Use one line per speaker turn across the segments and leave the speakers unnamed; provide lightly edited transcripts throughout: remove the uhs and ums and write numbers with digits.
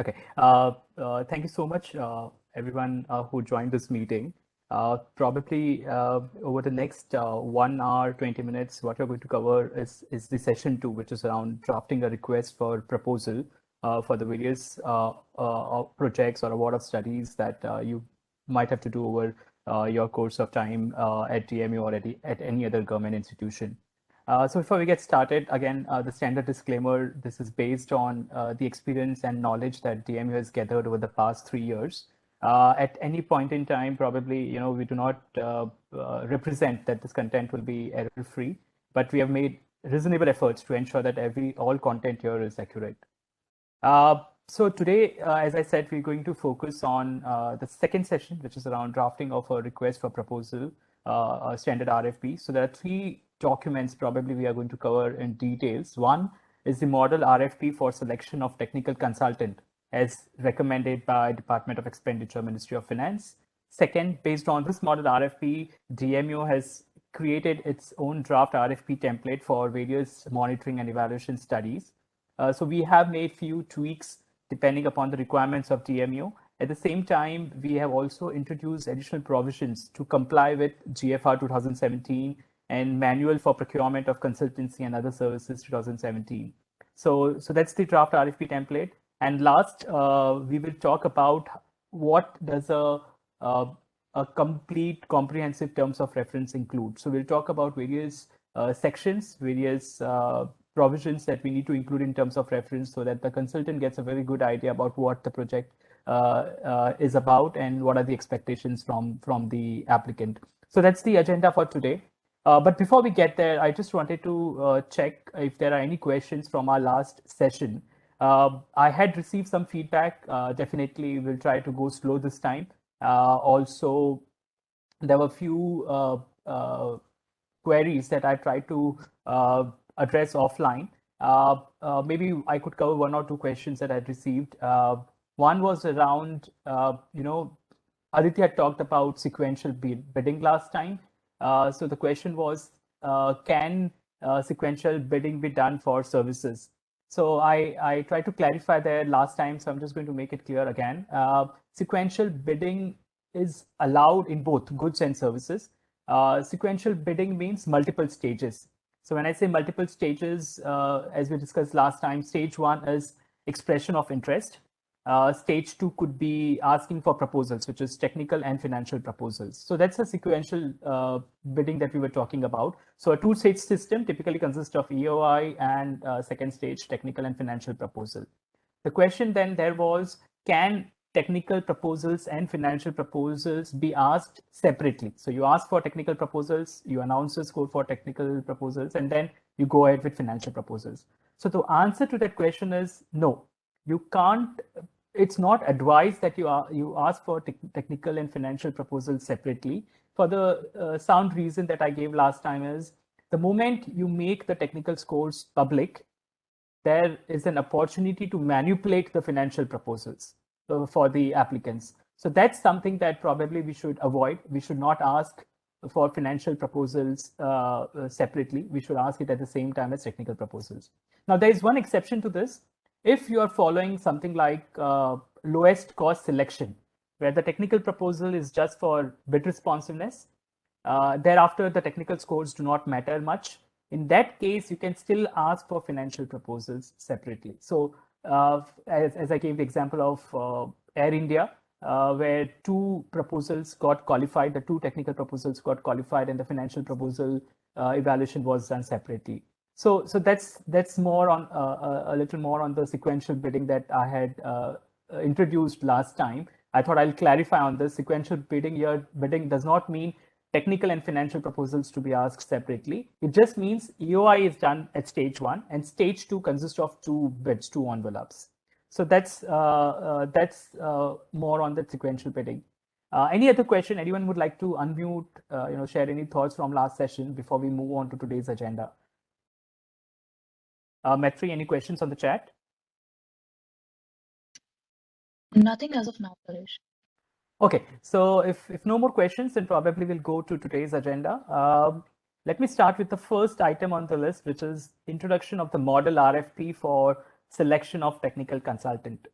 Okay. Thank you so much, everyone who joined this meeting. Probably over the next 1 hour, 20 minutes, what we're going to cover is the session 2, which is around drafting a request for proposal for the various projects or award of studies that you might have to do over your course of time at DMU or at any other government institution. So before we get started, again, the standard disclaimer, this is based on the experience and knowledge that DMU has gathered over the past 3 years. At any point in time, probably, we do not represent that this content will be error-free, but we have made reasonable efforts to ensure that all content here is accurate. So today, as I said, we're going to focus on the second session, which is around drafting of a request for proposal, a standard RFP. So there are 3 documents probably we are going to cover in details. One is the Model RFP for selection of technical consultant as recommended by Department of Expenditure, Ministry of Finance. Second, based on this Model RFP, DMU has created its own draft RFP template for various monitoring and evaluation studies. So we have made few tweaks depending upon the requirements of DMU. At the same time, we have also introduced additional provisions to comply with GFR 2017 and Manual for Procurement of Consultancy and Other Services 2017. So that's the draft RFP template. And last, we will talk about what does a complete comprehensive terms of reference include. So we'll talk about various sections, various provisions that we need to include in terms of reference so that the consultant gets a very good idea about what the project is about and what are the expectations from the applicant. So that's the agenda for today. But before we get there, I just wanted to check if there are any questions from our last session. I had received some feedback. Definitely, we'll try to go slow this time. Also, there were a few queries that I tried to address offline. Maybe I could cover 1 or 2 questions that I received. One was around, Aditya had talked about sequential bidding last time. So the question was, can sequential bidding be done for services? So I tried to clarify there last time, so I'm just going to make it clear again. Sequential bidding is allowed in both goods and services. Sequential bidding means multiple stages. So when I say multiple stages, as we discussed last time, stage 1 is expression of interest. Stage 2 could be asking for proposals, which is technical and financial proposals. So that's a sequential bidding that we were talking about. So a 2-stage system typically consists of EOI and second stage technical and financial proposal. The question then there was, can technical proposals and financial proposals be asked separately? So you ask for technical proposals, you announce the scope for technical proposals, and then you go ahead with financial proposals. So the answer to that question is no. You can't. It's not advised that you ask for technical and financial proposals separately, for the sound reason that I gave last time is the moment you make the technical scores public, there is an opportunity to manipulate the financial proposals for the applicants. So that's something that probably we should avoid. We should not ask for financial proposals separately. We should ask it at the same time as technical proposals. Now, there is one exception to this. If you are following something like lowest cost selection, where the technical proposal is just for bid responsiveness, thereafter the technical scores do not matter much. In that case, you can still ask for financial proposals separately. So as I gave the example of Air India, where 2 proposals got qualified, the 2 technical proposals got qualified and the financial proposal evaluation was done separately. So that's more on a little more on the sequential bidding that I had introduced last time. I thought I'll clarify on this. Sequential bidding here, bidding does not mean technical and financial proposals to be asked separately. It just means EOI is done at stage 1 and stage 2 consists of 2 bids, 2 envelopes. So that's more on the sequential bidding. Any other question? Anyone would like to unmute, share any thoughts from last session before we move on to today's agenda? Metri, any questions on the chat?
Nothing as of now, Paresh.
Okay, so if no more questions, then probably we'll go to today's agenda. Let me start with the first item on the list, which is introduction of the Model RFP for selection of technical consultant.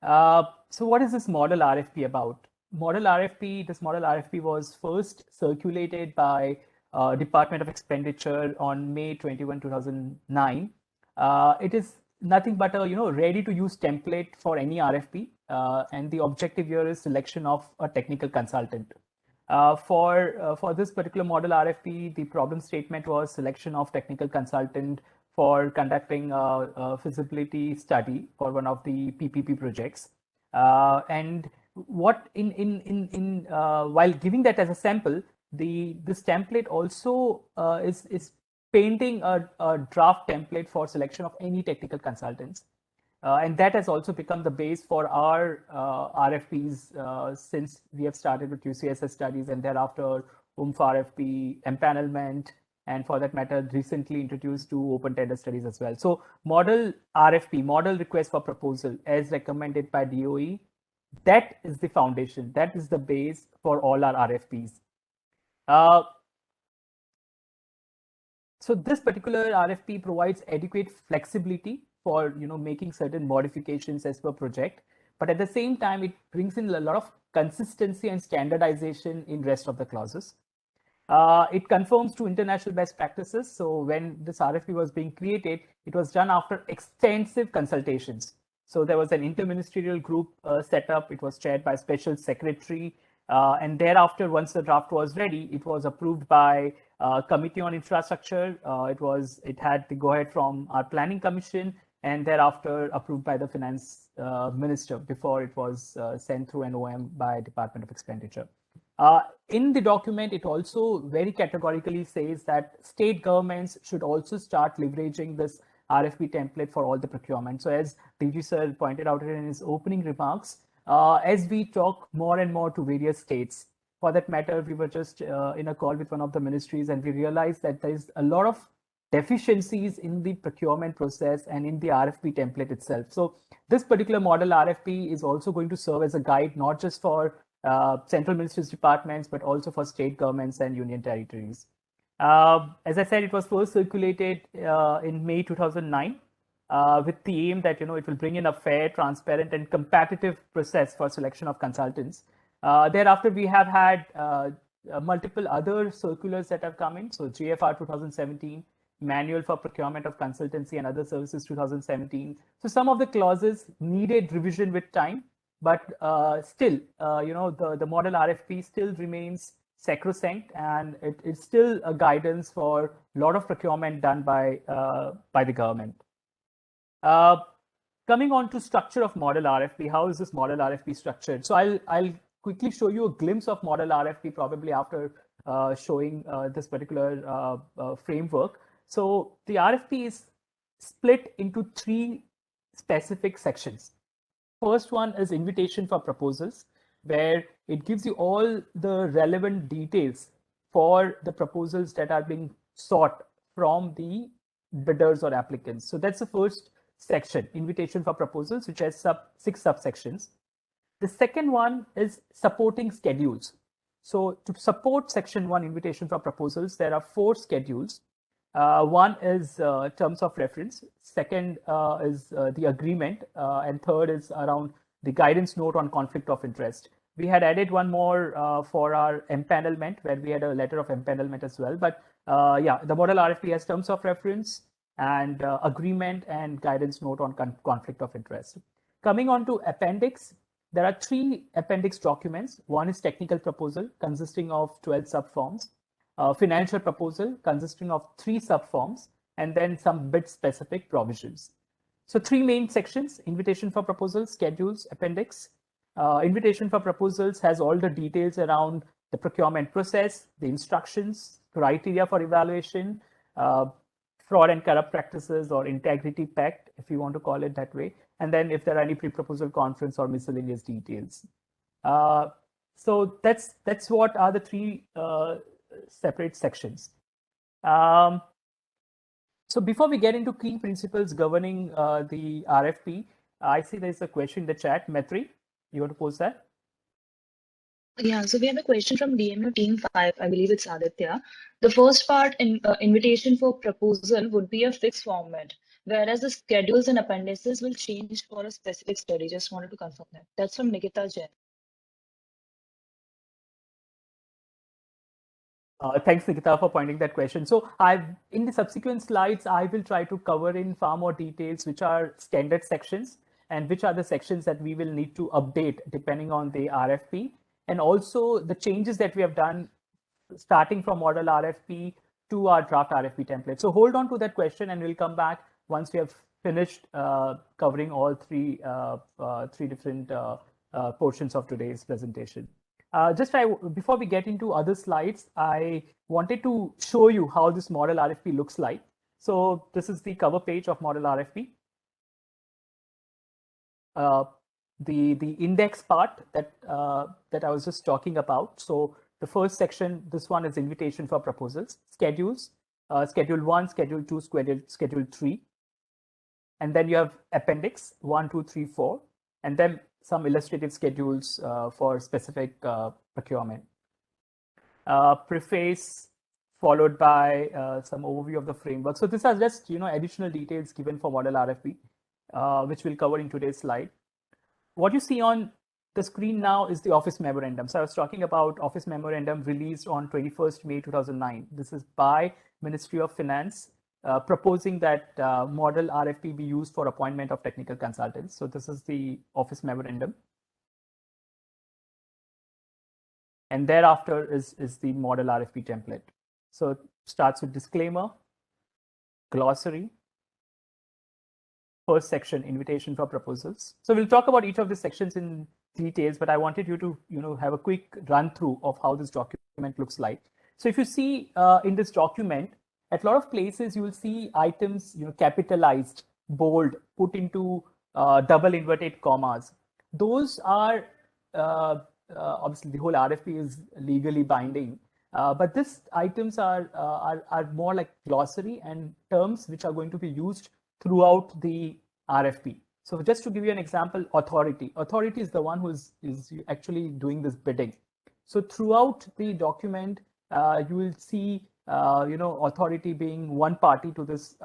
So what is this Model RFP about? This Model RFP was first circulated by Department of Expenditure on May 21, 2009. It is nothing but a ready to use template for any RFP, and the objective here is selection of a technical consultant. For this particular Model RFP, the problem statement was selection of technical consultant for conducting a feasibility study for one of the PPP projects. And what while giving that as a sample, this template also is painting a draft template for selection of any technical consultants. And that has also become the base for our RFPs since we have started with UCSS studies, and thereafter UMF RFP, empanelment, and for that matter, recently introduced to open tender studies as well. So Model RFP, Model Request for Proposal, as recommended by DOE, that is the foundation, that is the base for all our RFPs. So this particular RFP provides adequate flexibility for making certain modifications as per project, but at the same time it brings in a lot of consistency and standardization in rest of the clauses. It conforms to international best practices. So when this RFP was being created, it was done after extensive consultations. So there was an interministerial group set up. It was chaired by special secretary. And thereafter, once the draft was ready, it was approved by Committee on Infrastructure. It had the go-ahead from our Planning Commission, and thereafter approved by the Finance Minister before it was sent through an OM by Department of Expenditure. In the document, it also very categorically says that state governments should also start leveraging this RFP template for all the procurement. So as DG sir pointed out in his opening remarks, as we talk more and more to various states, for that matter, we were just in a call with one of the ministries, and we realized that there is a lot of deficiencies in the procurement process and in the RFP template itself. So this particular Model RFP is also going to serve as a guide, not just for central ministries departments, but also for state governments and union territories. As I said, it was first circulated in May 2009 with the aim that it will bring in a fair, transparent, and competitive process for selection of consultants. Thereafter, we have had multiple other circulars that have come in. So GFR 2017, Manual for Procurement of Consultancy and Other Services 2017. So some of the clauses needed revision with time, but still, the Model RFP still remains sacrosanct, and it's still a guidance for a lot of procurement done by the government. Coming on to structure of Model RFP, how is this Model RFP structured? So I'll quickly show you a glimpse of Model RFP probably after showing this particular framework. So the RFP is split into 3 specific sections. First one is invitation for proposals, where it gives you all the relevant details for the proposals that are being sought from the bidders or applicants. So that's the first section, invitation for proposals, which has 6 subsections. The second one is supporting schedules. So to support section 1, invitation for proposals, there are 4 schedules. One is terms of reference, second is the agreement, and third is around the guidance note on conflict of interest. We had added one more for our empanelment, where we had a letter of empanelment as well. But yeah, the Model RFP has terms of reference and agreement and guidance note on conflict of interest. Coming on to Appendix, there are 3 Appendix documents. One is technical proposal consisting of 12 subforms. Financial proposal consisting of 3 subforms, and then some bid specific provisions. So 3 main sections: invitation for proposals, schedules, appendix. Invitation for proposals has all the details around the procurement process, the instructions, criteria for evaluation, fraud and corrupt practices or integrity pact, if you want to call it that way, and then if there are any pre-proposal conference or miscellaneous details. So that's what are the 3 separate sections. So before we get into key principles governing the RFP, I see there's a question in the chat. Maitri, you want to pose that?
Yeah, so we have a question from DMU Team 5. I believe it's Aditya. The first part, invitation for proposal, would be a fixed format whereas the schedules and appendices will change for a specific study. Just wanted to confirm that. That's from Nikita Jain.
Thanks, Nikita, for pointing that question. So in the subsequent slides, I will try to cover in far more details, which are standard sections and which are the sections that we will need to update depending on the RFP, and also the changes that we have done starting from Model RFP to our draft RFP template. So hold on to that question and we'll come back once we have finished covering all three different portions of today's presentation. Before we get into other slides, I wanted to show you how this Model RFP looks like. So this is the cover page of Model RFP. The index part that I was just talking about. So the first section, this one is invitation for proposals, schedules, Schedule 1, Schedule 2, Schedule 3. And then you have Appendix 1, 2, 3, 4, and then some illustrative schedules for specific procurement. Preface followed by some overview of the framework. So these are just additional details given for Model RFP, which we'll cover in today's slide. What you see on the screen now is the Office Memorandum. So I was talking about Office Memorandum released on 21st May 2009. This is by Ministry of Finance proposing that Model RFP be used for appointment of technical consultants. So this is the Office Memorandum. And thereafter is the Model RFP template. So it starts with disclaimer, glossary, first section, invitation for proposals. So we'll talk about each of the sections in details, but I wanted you to have a quick run through of how this document looks like. So if you see in this document, at a lot of places you will see items capitalized, bold, put into double inverted commas. Those are obviously the whole RFP is legally binding, but these items are more like glossary and terms which are going to be used throughout the RFP. So just to give you an example, authority. Authority is the one who is actually doing this bidding. So throughout the document, you will see authority being one party to this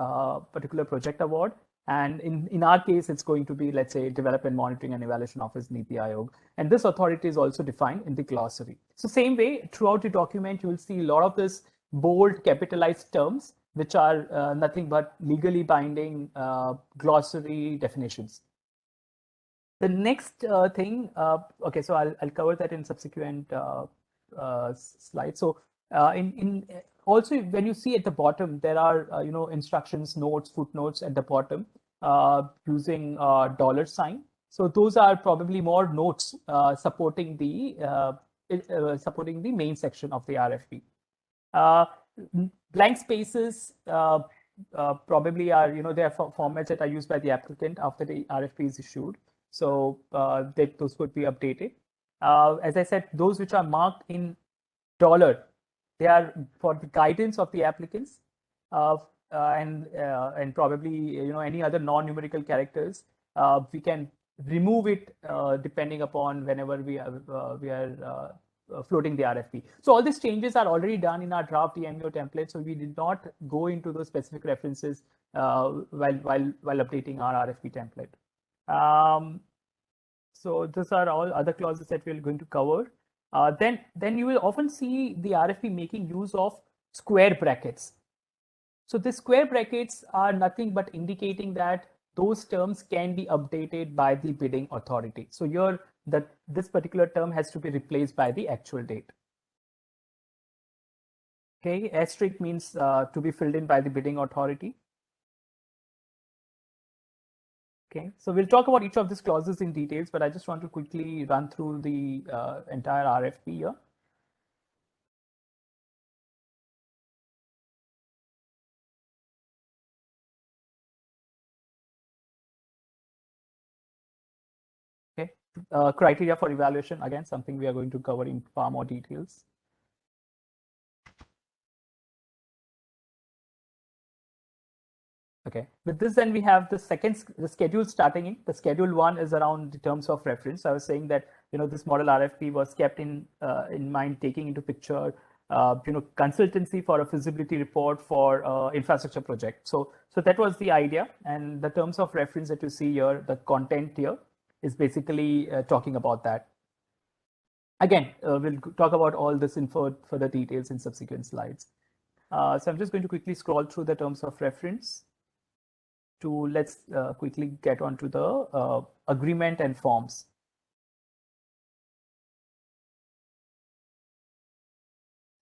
particular project award. And in our case, it's going to be, let's say, Development Monitoring and Evaluation Office, Niti Aayog. And this authority is also defined in the glossary. So same way, throughout the document, you will see a lot of this bold capitalized terms, which are nothing but legally binding glossary definitions. The next thing, okay, so I'll cover that in subsequent slides. So also, when you see at the bottom, there are instructions, notes, footnotes at the bottom using $sign. So those are probably more notes supporting the main section of the RFP. Blank spaces probably are they are formats that are used by the applicant after the RFP is issued. So those would be updated. As I said, those which are marked in $, they are for the guidance of the applicants, and probably any other non-numerical characters. We can remove it depending upon whenever we are floating the RFP. So all these changes are already done in our draft DMO template. So we did not go into those specific references while updating our RFP template. So these are all other clauses that we're going to cover. Then you will often see the RFP making use of square brackets. So the square brackets are nothing but indicating that those terms can be updated by the bidding authority. So here this particular term has to be replaced by the actual date. Okay, asterisk means to be filled in by the bidding authority. Okay, so we'll talk about each of these clauses in details, but I just want to quickly run through the entire RFP here. Okay, criteria for evaluation, again, something we are going to cover in far more details. Okay, with this, then we have the schedule starting in. The Schedule 1 is around the terms of reference. I was saying that this Model RFP was kept in mind, taking into picture consultancy for a feasibility report for infrastructure project. So that was the idea, and the terms of reference that you see here, the content here, is basically talking about that. Again, we'll talk about all this in further details in subsequent slides. So I'm just going to quickly scroll through the terms of reference to let's quickly get onto the agreement and forms.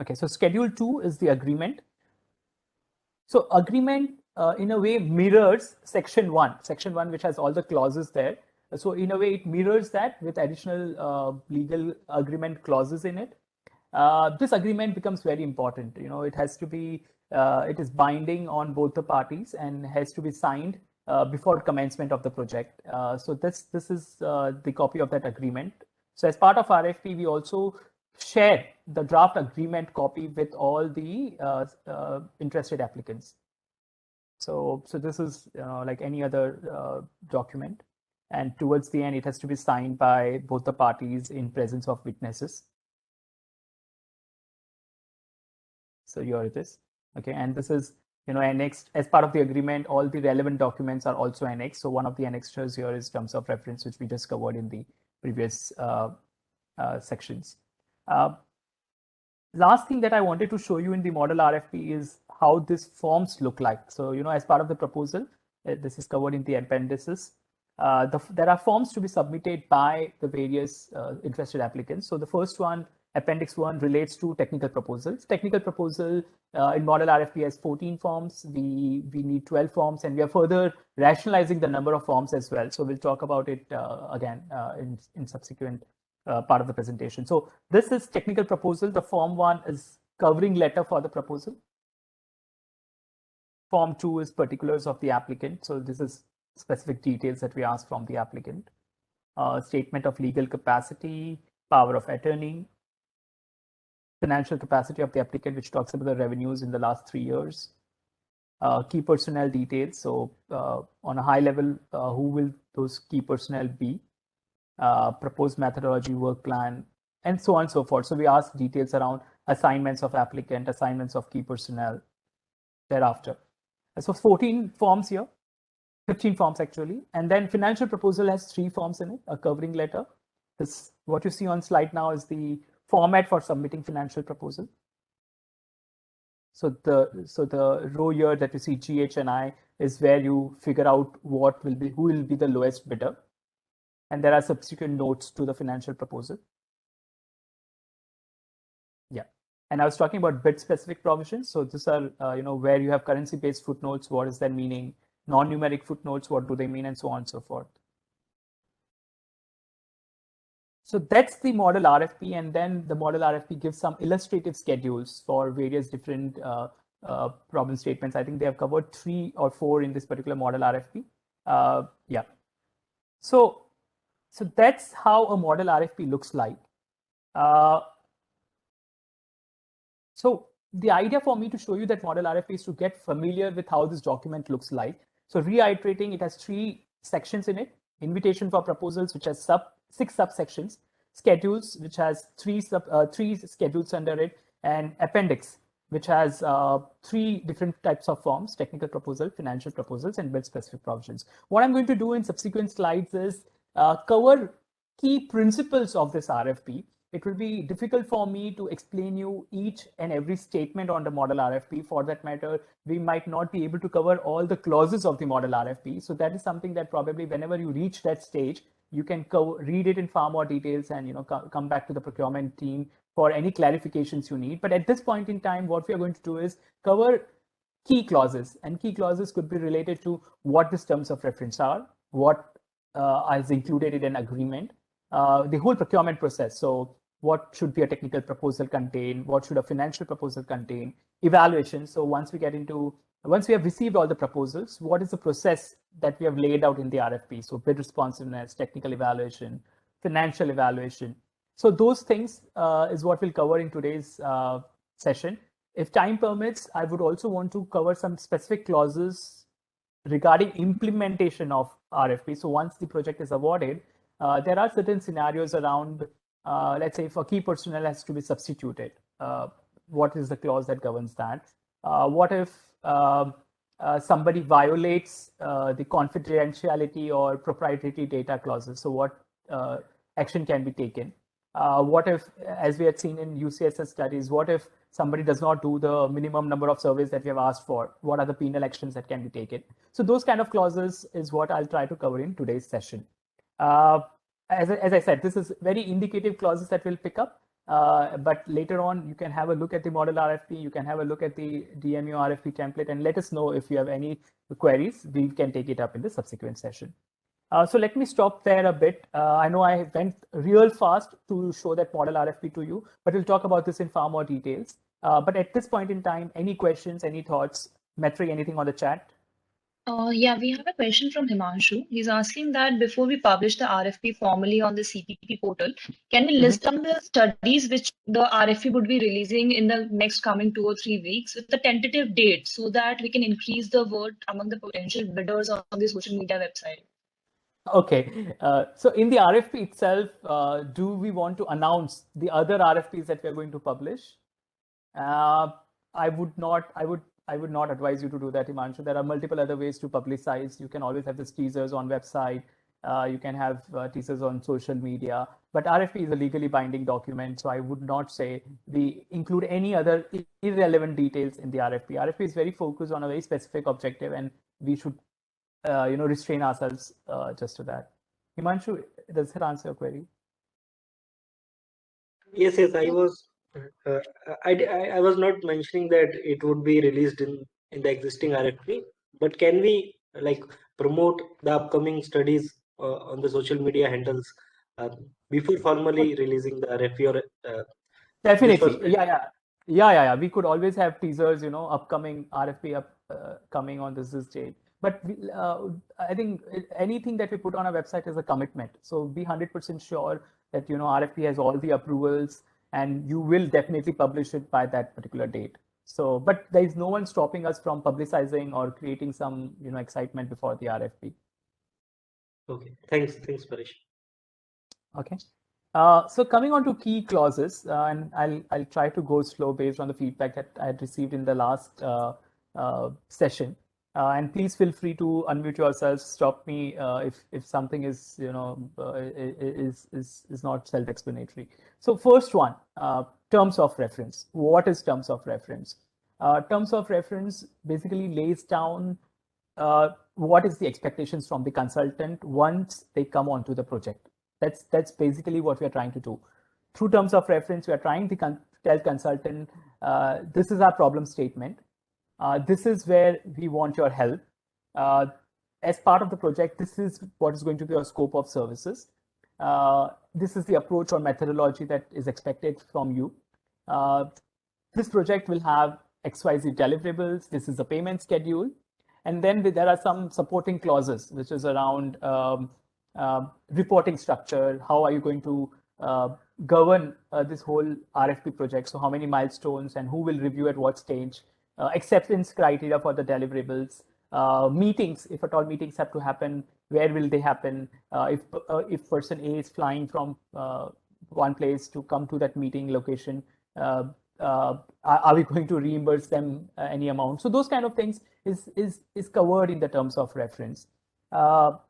Okay, so Schedule 2 is the agreement. So agreement in a way mirrors Section 1, which has all the clauses there. So in a way, it mirrors that with additional legal agreement clauses in it. This agreement becomes very important. It has to be, it is binding on both the parties and has to be signed before commencement of the project. So this is the copy of that agreement. So as part of RFP, we also share the draft agreement copy with all the interested applicants. So this is like any other document. And towards the end, it has to be signed by both the parties in presence of witnesses. So here it is. Okay, and this is annexed as part of the agreement. All the relevant documents are also annexed. So one of the annexures here is terms of reference, which we just covered in the previous sections. Last thing that I wanted to show you in the model RFP is how these forms look like. So as part of the proposal, this is covered in the appendices. There are forms to be submitted by the various interested applicants. So the first one, Appendix 1, relates to technical proposals. Technical proposal in model RFP has 14 forms. We need 12 forms, and we are further rationalizing the number of forms as well. So we'll talk about it again in subsequent part of the presentation. So this is technical proposal. The Form 1 is covering letter for the proposal. Form 2 is particulars of the applicant. So this is specific details that we ask from the applicant. Statement of legal capacity, power of attorney, financial capacity of the applicant, which talks about the revenues in the last 3 years. Key personnel details. So on a high level, who will those key personnel be? Proposed methodology, work plan, and so on and so forth. So we ask details around assignments of applicant, assignments of key personnel thereafter. So 14 forms here, 15 forms actually. And then financial proposal has 3 forms in it, a covering letter. This, what you see on slide now, is the format for submitting financial proposal. So the row here that you see GH and I is where you figure out who will be the lowest bidder. And there are subsequent notes to the financial proposal. Yeah, and I was talking about bid specific provisions. So these are where you have currency based footnotes. What is that meaning? Non-numeric footnotes, what do they mean, and so on and so forth. So that's the model RFP, and then the model RFP gives some illustrative schedules for various different problem statements. I think they have covered 3 or 4 in this particular model RFP. Yeah. So that's how a model RFP looks like. So the idea for me to show you that model RFP is to get familiar with how this document looks like. So reiterating, it has 3 sections in it: invitation for proposals, which has 6 subsections; schedules, which has 3 schedules under it; and appendix, which has 3 different types of forms: technical proposal, financial proposals, and bid specific provisions. What I'm going to do in subsequent slides is cover key principles of this RFP. It will be difficult for me to explain you each and every statement on the model RFP. For that matter, we might not be able to cover all the clauses of the model RFP. So that is something that probably whenever you reach that stage, you can read it in far more details and come back to the procurement team for any clarifications you need. But at this point in time, what we are going to do is cover key clauses, and key clauses could be related to what these terms of reference are, what is included in an agreement, the whole procurement process. So what should be a technical proposal contain? What should a financial proposal contain? Evaluation. So once we have received all the proposals, what is the process that we have laid out in the RFP? So bid responsiveness, technical evaluation, financial evaluation. So those things is what we'll cover in today's session. If time permits, I would also want to cover some specific clauses regarding implementation of RFP. So once the project is awarded, there are certain scenarios around, let's say, if a key personnel has to be substituted. what is the clause that governs that? What if somebody violates the confidentiality or proprietary data clauses? So what action can be taken? What if, as we had seen in UCSS studies, what if somebody does not do the minimum number of surveys that we have asked for? What are the penal actions that can be taken? So those kind of clauses is what I'll try to cover in today's session. As I said, this is very indicative clauses that we'll pick up. But later on, you can have a look at the model RFP, you can have a look at the DMU RFP template, and let us know if you have any queries. We can take it up in the subsequent session. So let me stop there a bit. I know I went real fast to show that model RFP to you, but we'll talk about this in far more details. But at this point in time, any questions, any thoughts? Metri, anything on the chat?
Yeah, we have a question from Himanshu. He's asking that before we publish the RFP formally on the CPP portal, can we list down the studies which the RFP would be releasing in the next coming 2 or 3 weeks with the tentative date so that we can increase the word among the potential bidders on the social media website?
Okay, so in the RFP itself, do we want to announce the other RFPs that we are going to publish? I would not advise you to do that, Himanshu. There are multiple other ways to publicize. You can always have these teasers on website. You can have teasers on social media. But RFP is a legally binding document, so I would not say we include any other irrelevant details in the RFP. RFP is very focused on a very specific objective, and we should, restrain ourselves just to that. Himanshu, does that answer your query?
Yes, I was. I was not mentioning that it would be released in the existing RFP, but can we like promote the upcoming studies on the social media handles before formally releasing the RFP? Or
Definitely, yeah. We could always have teasers, upcoming RFP coming on this date. But I think anything that we put on our website is a commitment. So be 100% sure that RFP has all the approvals, and you will definitely publish it by that particular date. So, but there is no one stopping us from publicizing or creating some excitement before the RFP.
Okay, thanks, Paresh.
Okay. So coming on to key clauses, and I'll try to go slow based on the feedback that I had received in the last session. And please feel free to unmute yourselves. Stop me if something is is not self-explanatory. So first one, terms of reference. What is terms of reference? Terms of reference basically lays down what is the expectations from the consultant once they come onto the project. That's basically what we are trying to do. Through terms of reference, we are trying to tell consultant, this is our problem statement. This is where we want your help. As part of the project, this is what is going to be our scope of services. This is the approach or methodology that is expected from you. This project will have XYZ deliverables. This is the payment schedule. And then there are some supporting clauses, which is around reporting structure. How are you going to govern this whole RFP project? So how many milestones and who will review at what stage? Acceptance criteria for the deliverables, meetings, if at all meetings have to happen, where will they happen? If person A is flying from one place to come to that meeting location, are we going to reimburse them any amount? So those kind of things is covered in the terms of reference. So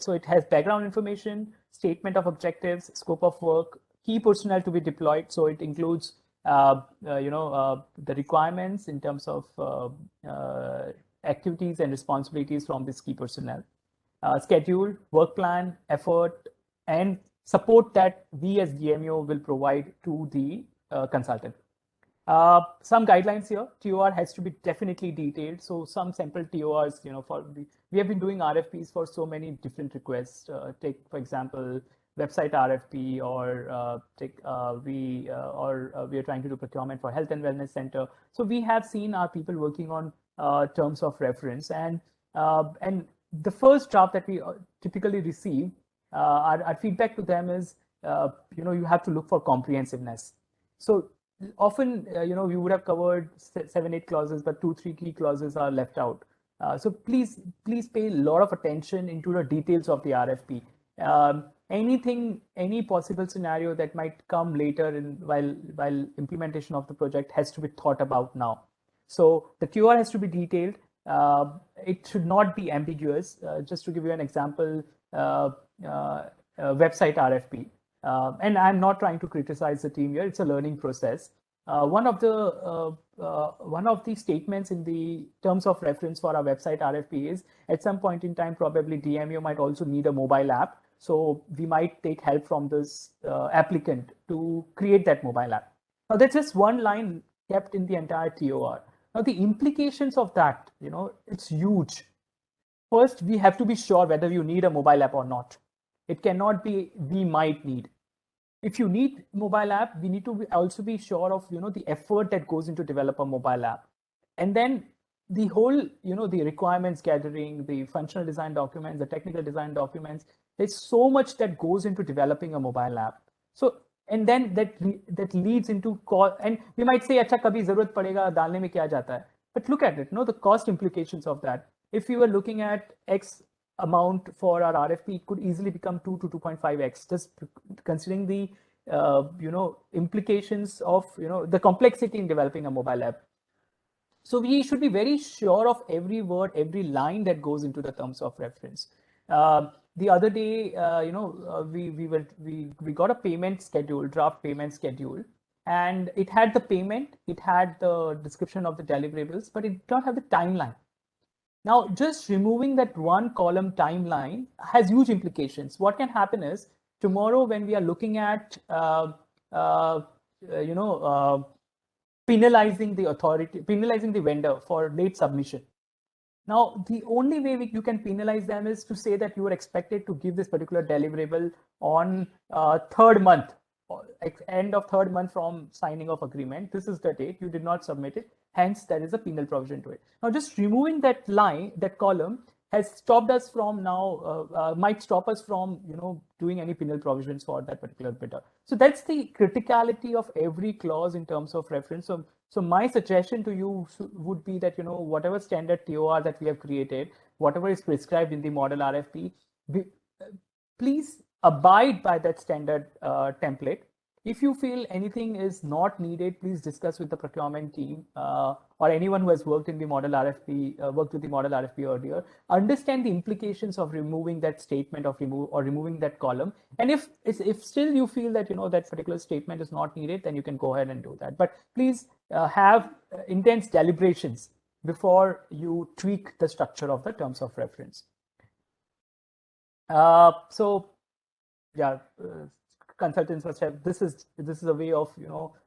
it has background information, statement of objectives, scope of work, key personnel to be deployed. So it includes the requirements in terms of activities and responsibilities from this key personnel, schedule, work plan, effort, and support that we as DMO will provide to the consultant. Some guidelines here. TOR has to be definitely detailed. So some sample TORs, we have been doing RFPs for so many different requests. Take, for example, website RFP, or we are trying to do procurement for health and wellness center. So we have seen our people working on terms of reference, and the first draft that we typically receive, our feedback to them is, you have to look for comprehensiveness. So often, we would have covered 7-8 clauses, but 2-3 key clauses are left out. So please pay a lot of attention into the details of the RFP. Any possible scenario that might come later while implementation of the project has to be thought about now. So the TOR has to be detailed. It should not be ambiguous. Just to give you an example, website RFP. And I'm not trying to criticize the team here. It's a learning process. One of the statements in the terms of reference for our website RFP is at some point in time, probably DMO might also need a mobile app. So we might take help from this applicant to create that mobile app. Now that's just one line kept in the entire TOR. Now the implications of that, it's huge. First, we have to be sure whether you need a mobile app or not. It cannot be we might need. If you need mobile app, we need to also be sure of the effort that goes into develop a mobile app. And then the whole the requirements gathering, the functional design documents, the technical design documents, there's so much that goes into developing a mobile app. So and then that leads into cost. And we might say acha kabhi zarurat padega dalne mein kya jata hai, but look at it, the cost implications of that. If you were looking at X amount for our RFP, it could easily become 2 to 2.5x, just considering the implications of the complexity in developing a mobile app. So we should be very sure of every word, every line that goes into the terms of reference. The other day, we got a payment schedule, draft payment schedule, and it had the payment, it had the description of the deliverables, but it did not have the timeline. Now, just removing that one column timeline has huge implications. What can happen is tomorrow when we are looking at, penalizing the vendor for late submission. Now, the only way you can penalize them is to say that you are expected to give this particular deliverable on third month, end of third month from signing of agreement. This is the date, you did not submit it. Hence, there is a penal provision to it. Now, just removing that line, that column, has stopped us from might stop us from doing any penal provisions for that particular bidder. So that's the criticality of every clause in terms of reference. So my suggestion to you would be that whatever standard TOR that we have created, whatever is prescribed in the model RFP, please abide by that standard template. If you feel anything is not needed, please discuss with the procurement team or anyone who has worked in the model RFP, worked with the model RFP earlier. Understand the implications of removing that statement of removing that column. And if still you feel that that particular statement is not needed, then you can go ahead and do that. But please have intense deliberations before you tweak the structure of the terms of reference. Consultants must have, this is a way of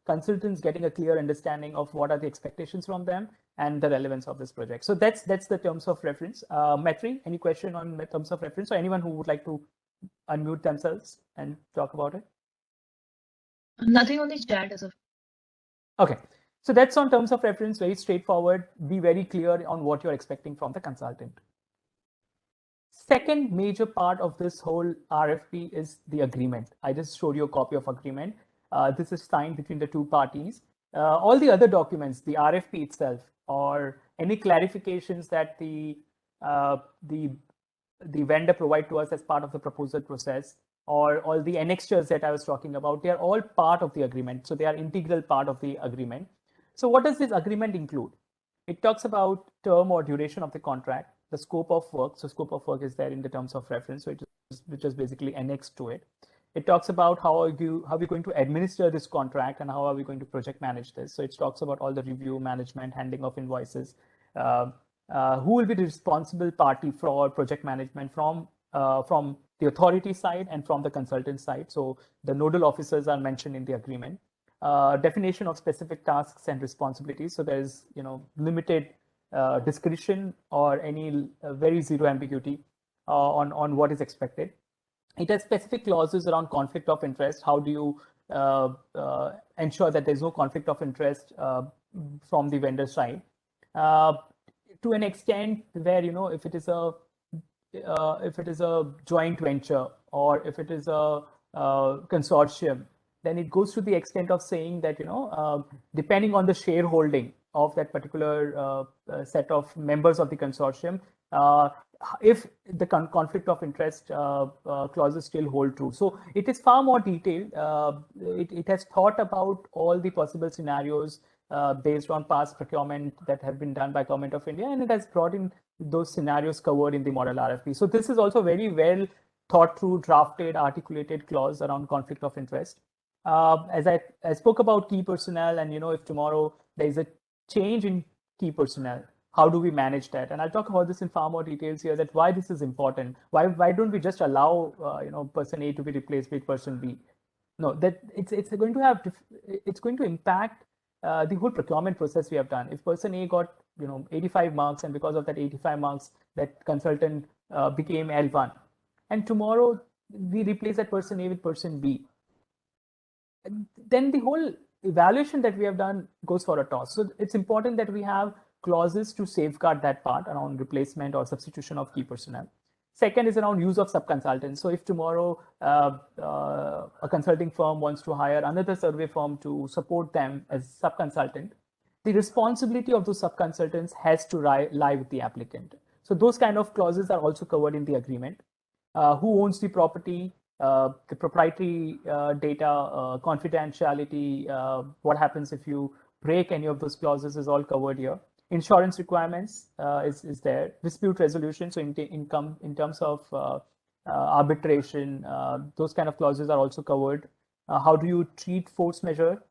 consultants getting a clear understanding of what are the expectations from them and the relevance of this project. So that's the terms of reference. Maitri, any question on the terms of reference, or anyone who would like to unmute themselves and talk about it?
Nothing on the chat as of.
Okay, so that's on terms of reference, very straightforward. Be very clear on what you're expecting from the consultant. Second major part of this whole RFP is the agreement. I just showed you a copy of agreement. This is signed between the two parties. All the other documents, the RFP itself, or any clarifications that the vendor provide to us as part of the proposal process, or all the annexures that I was talking about, they are all part of the agreement. So they are integral part of the agreement. So what does this agreement include? It talks about term or duration of the contract, the scope of work. So scope of work is there in the terms of reference, which is basically annexed to it. It talks about how we're going to administer this contract and how are we going to project manage this. So it talks about all the review, management, handling of invoices, who will be the responsible party for project management from the authority side and from the consultant side. So the nodal officers are mentioned in the agreement. Definition of specific tasks and responsibilities. So there's limited discretion or any very zero ambiguity on what is expected. It has specific clauses around conflict of interest. How do you ensure that there's no conflict of interest from the vendor side? To an extent where if it is a joint venture or if it is a consortium, then it goes to the extent of saying that depending on the shareholding of that particular set of members of the consortium, if the conflict of interest clauses still hold true. So it is far more detailed. It has thought about all the possible scenarios based on past procurement that have been done by Government of India, and it has brought in those scenarios covered in the Model RFP. So this is also very well thought through, drafted, articulated clause around conflict of interest. As I spoke about key personnel, and if tomorrow there is a change in key personnel, how do we manage that? And I'll talk about this in far more details here, that why this is important. Why don't we just allow person A to be replaced with person B? No, that it's going to impact the whole procurement process we have done. If person A got 85 marks, and because of that 85 marks, that consultant became L1, and tomorrow we replace that person A with person B, then the whole evaluation that we have done goes for a toss. So it's important that we have clauses to safeguard that part around replacement or substitution of key personnel. Second is around use of sub-consultants. So if tomorrow a consulting firm wants to hire another survey firm to support them as sub-consultant, the responsibility of those sub-consultants has to lie with the applicant. So those kind of clauses are also covered in the agreement. Who owns the property, the proprietary data, confidentiality, what happens if you break any of those clauses is all covered here. Insurance requirements is there. Dispute resolution, so in terms of arbitration, those kind of clauses are also covered. How do you treat force measure,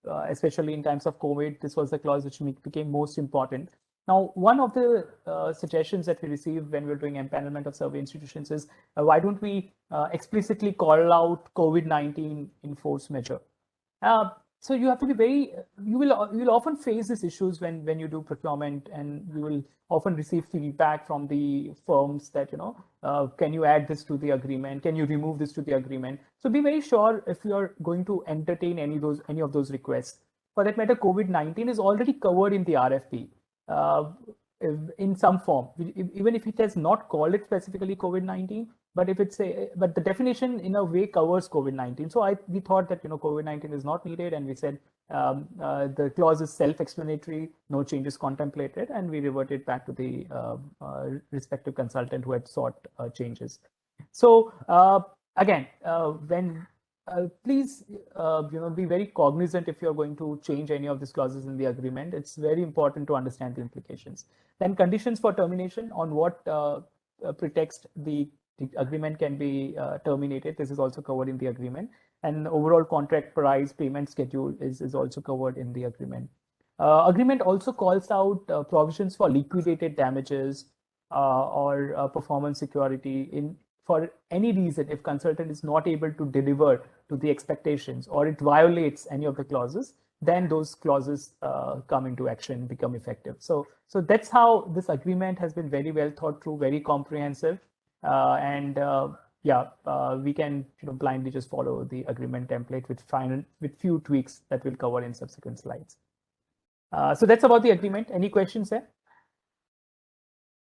especially in times of COVID? This was the clause which became most important. Now, one of the suggestions that we received when we were doing empanelment of survey institutions is why don't we explicitly call out COVID-19 in force measure? So you have to be very, you will often face these issues when you do procurement, and you will often receive feedback from the firms that, can you add this to the agreement? Can you remove this to the agreement? So be very sure if you are going to entertain any of those requests. For that matter, COVID-19 is already covered in the RFP in some form, even if it has not called it specifically COVID-19. But if it's but the definition in a way covers COVID-19. So we thought that COVID-19 is not needed, and we said the clause is self-explanatory, no changes contemplated, and we reverted back to the respective consultant who had sought changes. So again, please be very cognizant if you're going to change any of these clauses in the agreement. It's very important to understand the implications. Then conditions for termination, on what pretext the agreement can be terminated. This is also covered in the agreement. And overall contract price, payment schedule is also covered in the agreement. Agreement also calls out provisions for liquidated damages or performance security for any reason. If consultant is not able to deliver to the expectations, or it violates any of the clauses, then those clauses come into action, become effective. So that's how this agreement has been very well thought through, very comprehensive. We can blindly just follow the agreement template with few tweaks that we'll cover in subsequent slides. So that's about the agreement. Any questions there?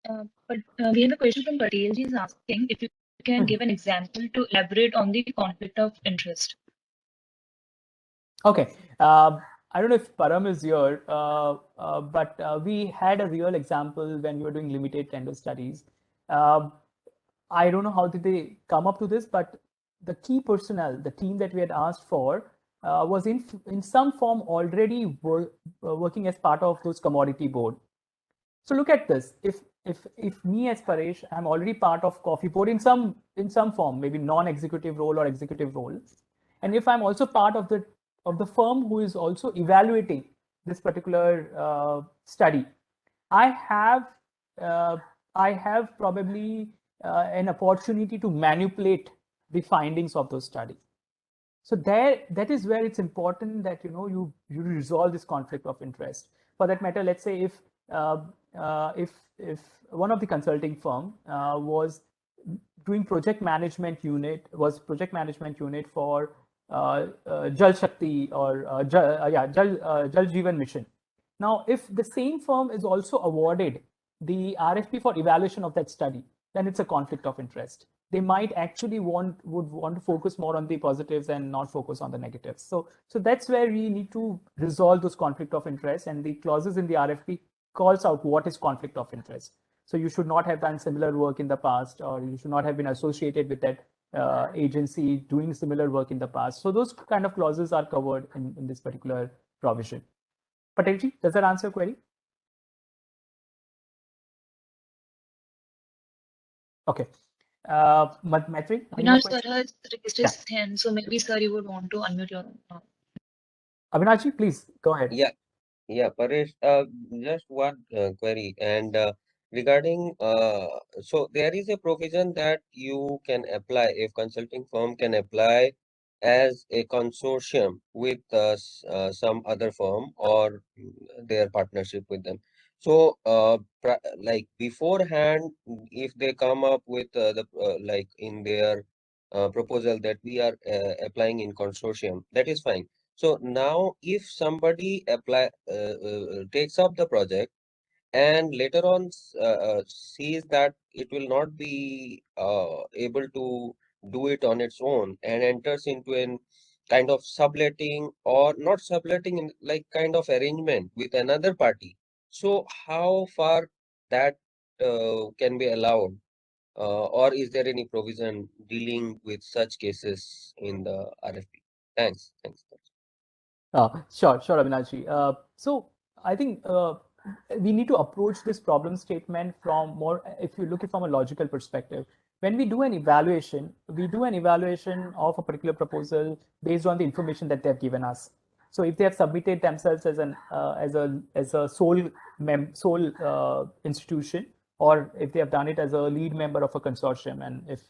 We have a question from Patel. He's asking if you can give an example to elaborate on the conflict of interest.
Okay. I don't know if Param is here, but we had a real example when we were doing limited tender studies. I don't know how did they come up to this, but the key personnel, the team that we had asked for, was in some form already working as part of those commodity board. So look at this. If me as Paresh, I'm already part of coffee board in some form, maybe non-executive role or executive role, and if I'm also part of the firm who is also evaluating this particular study, I have probably an opportunity to manipulate the findings of those studies. So that is where it's important that you resolve this conflict of interest. For that matter, let's say if one of the consulting firm was doing project management unit for Jal Shakti or Jal Jeevan Mission. Now, if the same firm is also awarded the RFP for evaluation of that study, then it's a conflict of interest. They might actually would want to focus more on the positives and not focus on the negatives. So that's where we need to resolve those conflict of interest, and the clauses in the RFP calls out what is conflict of interest. So you should not have done similar work in the past, or you should not have been associated with that agency doing similar work in the past. So those kind of clauses are covered in this particular provision. Patelji, does that answer your query? Okay. Maitri,
Avinash sir has raised his hand, so maybe sir, you would want to unmute your.
Avinash, please go ahead.
Yeah, Paresh, just one query. And regarding, so there is a provision that you can apply, if consulting firm can apply as a consortium with some other firm or their partnership with them. So, like beforehand, if they come up with like in their proposal that we are applying in consortium, that is fine. So now, if somebody takes up the project and later on sees that it will not be able to do it on its own and enters into an kind of subletting or not subletting, like kind of arrangement with another party. So how far that can be allowed, or is there any provision dealing with such cases in the RFP? Thanks.
Sure, Avinash. So I think we need to approach this problem statement from more, if you look at it from a logical perspective. When we do an evaluation, we do an evaluation of a particular proposal based on the information that they have given us. So if they have submitted themselves as a sole institution, or if they have done it as a lead member of a consortium, and if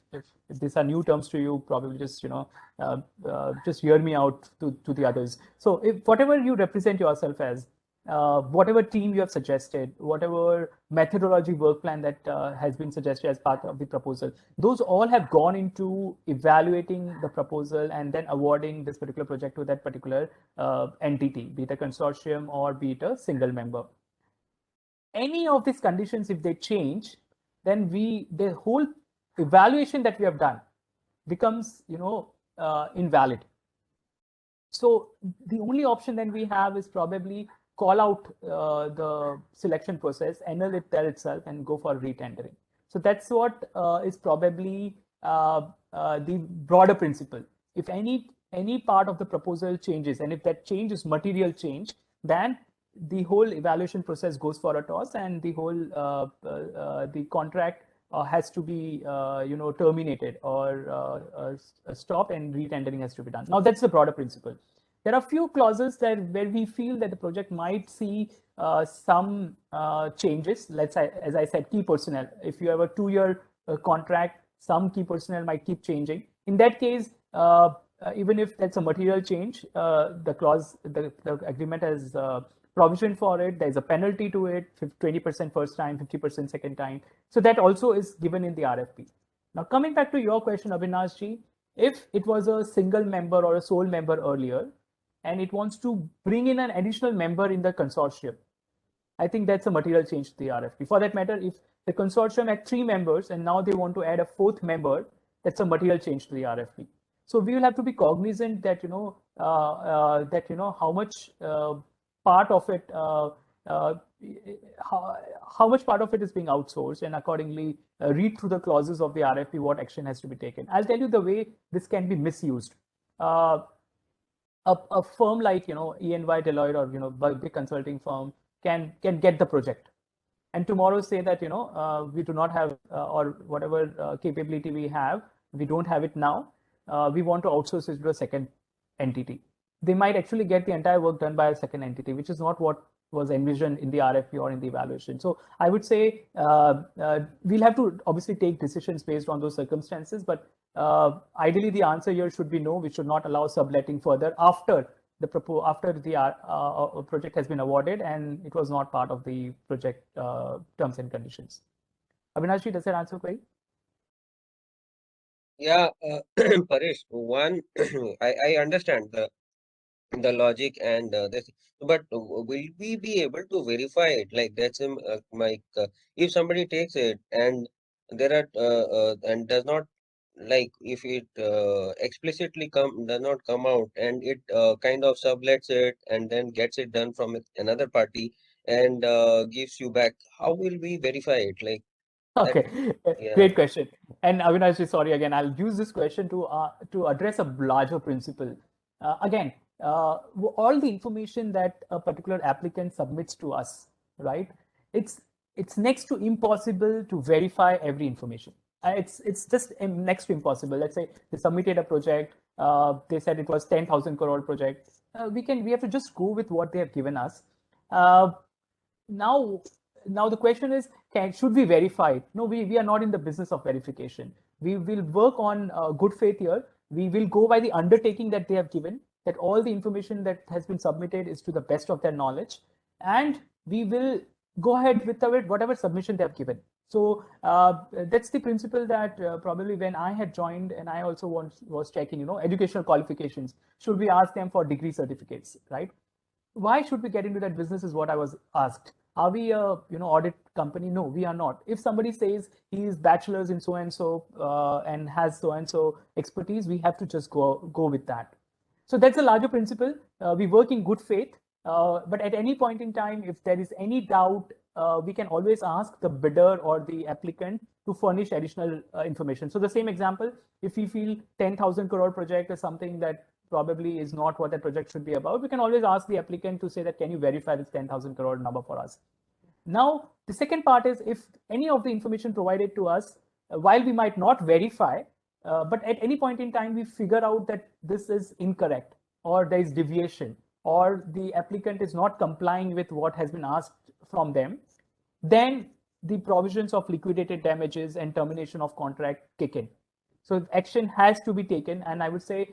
these are new terms to you, probably just just hear me out to the others. So if whatever you represent yourself as, whatever team you have suggested, whatever methodology work plan that has been suggested as part of the proposal, those all have gone into evaluating the proposal and then awarding this particular project to that particular entity, be it a consortium or be it a single member. Any of these conditions, if they change, then the whole evaluation that we have done becomes invalid. So the only option then we have is probably call out the selection process, annul it there itself, and go for retendering. So that's what is probably the broader principle. If any part of the proposal changes, and if that change is material change, then the whole evaluation process goes for a toss, and the whole the contract has to be terminated or stopped, and retendering has to be done. Now that's the broader principle. There are few clauses where we feel that the project might see some changes. Let's say, as I said, key personnel. If you have a 2-year contract, some key personnel might keep changing. In that case, even if that's a material change, the agreement has provision for it. There's a penalty to it, 20% first time, 50% second time. So that also is given in the RFP. Now, coming back to your question, Avinash ji, if it was a single member or a sole member earlier, and it wants to bring in an additional member in the consortium, I think that's a material change to the RFP. For that matter, if the consortium had 3 members and now they want to add a 4th member, that's a material change to the RFP. So we will have to be cognizant that how much part of it, how much part of it is being outsourced, and accordingly read through the clauses of the RFP what action has to be taken. I'll tell you the way this can be misused. A firm like EY, Deloitte, or big consulting firm can get the project, and tomorrow say that we do not have or whatever capability we have, we don't have it now. We want to outsource it to a second entity. They might actually get the entire work done by a second entity, which is not what was envisioned in the RFP or in the evaluation. So I would say we'll have to obviously take decisions based on those circumstances, but ideally the answer here should be no. We should not allow subletting further after the project has been awarded and it was not part of the project terms and conditions. Avinash, does that answer the query?
Yeah, Paresh, one, I understand the logic and this, but will we be able to verify it? Like that's if somebody takes it and there are and does not, like if it explicitly does not come out and it kind of sublets it and then gets it done from another party and gives you back, how will we verify it? Like
Okay,
Yeah.
great question. And Avinash, sorry again, I'll use this question to address a larger principle. Again, all the information that a particular applicant submits to us, right? It's next to impossible to verify every information. It's just next to impossible. Let's say they submitted a project. They said it was 10,000 crore project. We have to just go with what they have given us. Now the question is, should we verify it? No, we are not in the business of verification. We will work on good faith here. We will go by the undertaking that they have given, that all the information that has been submitted is to the best of their knowledge, and we will go ahead with whatever submission they have given. So that's the principle that probably when I had joined, and I also was checking, educational qualifications. Should we ask them for degree certificates, right? Why should we get into that business is what I was asked. Are we a audit company? No, we are not. If somebody says he is bachelor's in so and so and has so and so expertise, we have to just go with that. So that's a larger principle. We work in good faith, but at any point in time, if there is any doubt, we can always ask the bidder or the applicant to furnish additional information. So the same example, if we feel 10,000 crore project is something that probably is not what that project should be about, we can always ask the applicant to say that, can you verify this 10,000 crore number for us? Now, the second part is, if any of the information provided to us, while we might not verify, but at any point in time, we figure out that this is incorrect, or there is deviation, or the applicant is not complying with what has been asked from them, then the provisions of liquidated damages and termination of contract kick in. So action has to be taken. And I would say,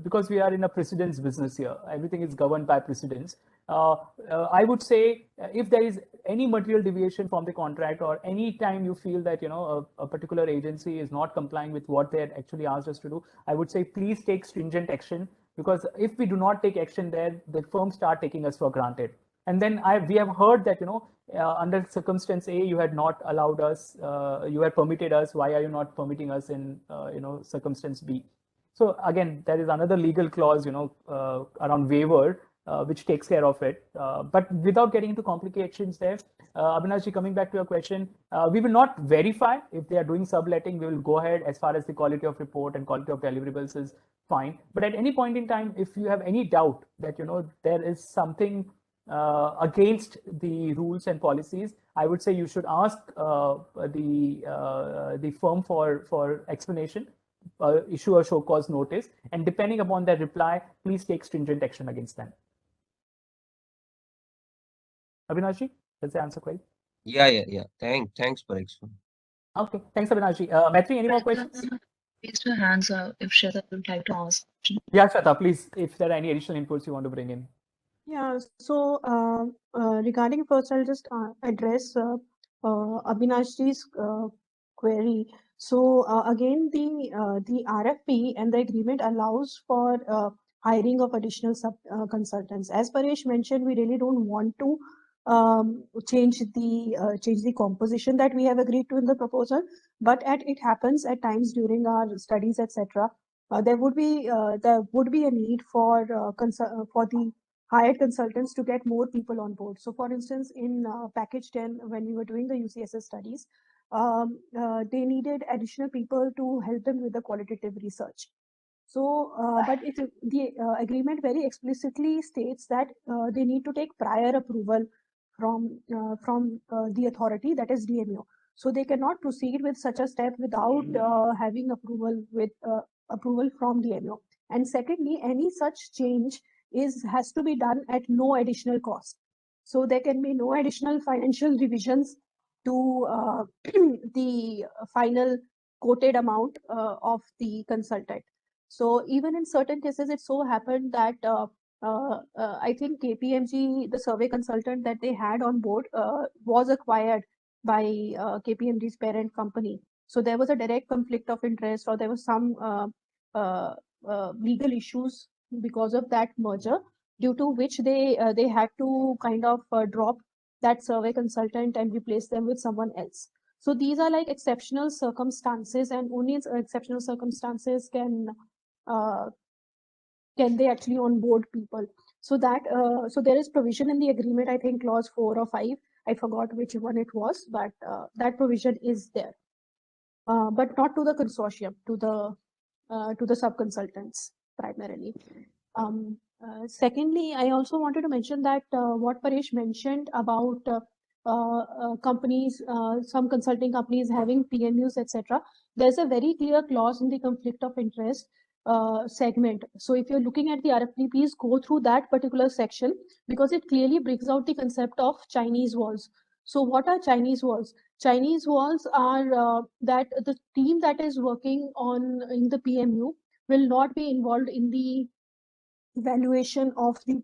because we are in a precedence business here, everything is governed by precedence. I would say if there is any material deviation from the contract, or any time you feel that a particular agency is not complying with what they had actually asked us to do, I would say please take stringent action, because if we do not take action there, the firms start taking us for granted. And then we have heard that under circumstance A you had not allowed us, you had permitted us. Why are you not permitting us in circumstance B? So again, there is another legal clause around waiver, which takes care of it. But without getting into complications there, Abhinashji, coming back to your question, we will not verify if they are doing subletting. We will go ahead as far as the quality of report and quality of deliverables is fine. But at any point in time, if you have any doubt that there is something against the rules and policies, I would say you should ask the firm for explanation, issue a show cause notice, and depending upon their reply, please take stringent action against them. Abhinashji, does that answer quite?
Yeah. Thanks for explaining.
Okay, thanks, Abhinashji. Maitri, any more questions?
Raise your hands if Shweta would like to ask.
Yeah, Shweta, please, if there are any additional inputs you want to bring in.
Yeah, so regarding first, I'll just address Abhinashji's query. So again, the RFP and the agreement allows for hiring of additional consultants. As Paresh mentioned, we really don't want to change the composition that we have agreed to in the proposal, but it happens at times during our studies, etc. There would be a need for the hired consultants to get more people on board. So for instance, in package 10, when we were doing the UCSS studies, they needed additional people to help them with the qualitative research. So, but the agreement very explicitly states that they need to take prior approval from the authority, that is DMO. So they cannot proceed with such a step without having approval from DMO. And secondly, any such change has to be done at no additional cost. So there can be no additional financial revisions to the final quoted amount of the consultant. So even in certain cases, it so happened that I think KPMG, the survey consultant that they had on board, was acquired by KPMG's parent company. So there was a direct conflict of interest, or there was some legal issues because of that merger, due to which they had to kind of drop that survey consultant and replace them with someone else. So these are like exceptional circumstances, and only in exceptional circumstances can they actually onboard people. So that so there is provision in the agreement, I think clause 4 or 5, I forgot which one it was, but that provision is there, but not to the consortium, to the sub-consultants primarily. Secondly, I also wanted to mention that what Paresh mentioned about companies, some consulting companies having PMUs, etc. There's a very clear clause in the conflict of interest segment. So if you're looking at the RFP, please go through that particular section because it clearly brings out the concept of Chinese walls. So what are Chinese walls? Chinese walls are that the team that is working on in the PMU will not be involved in the evaluation of the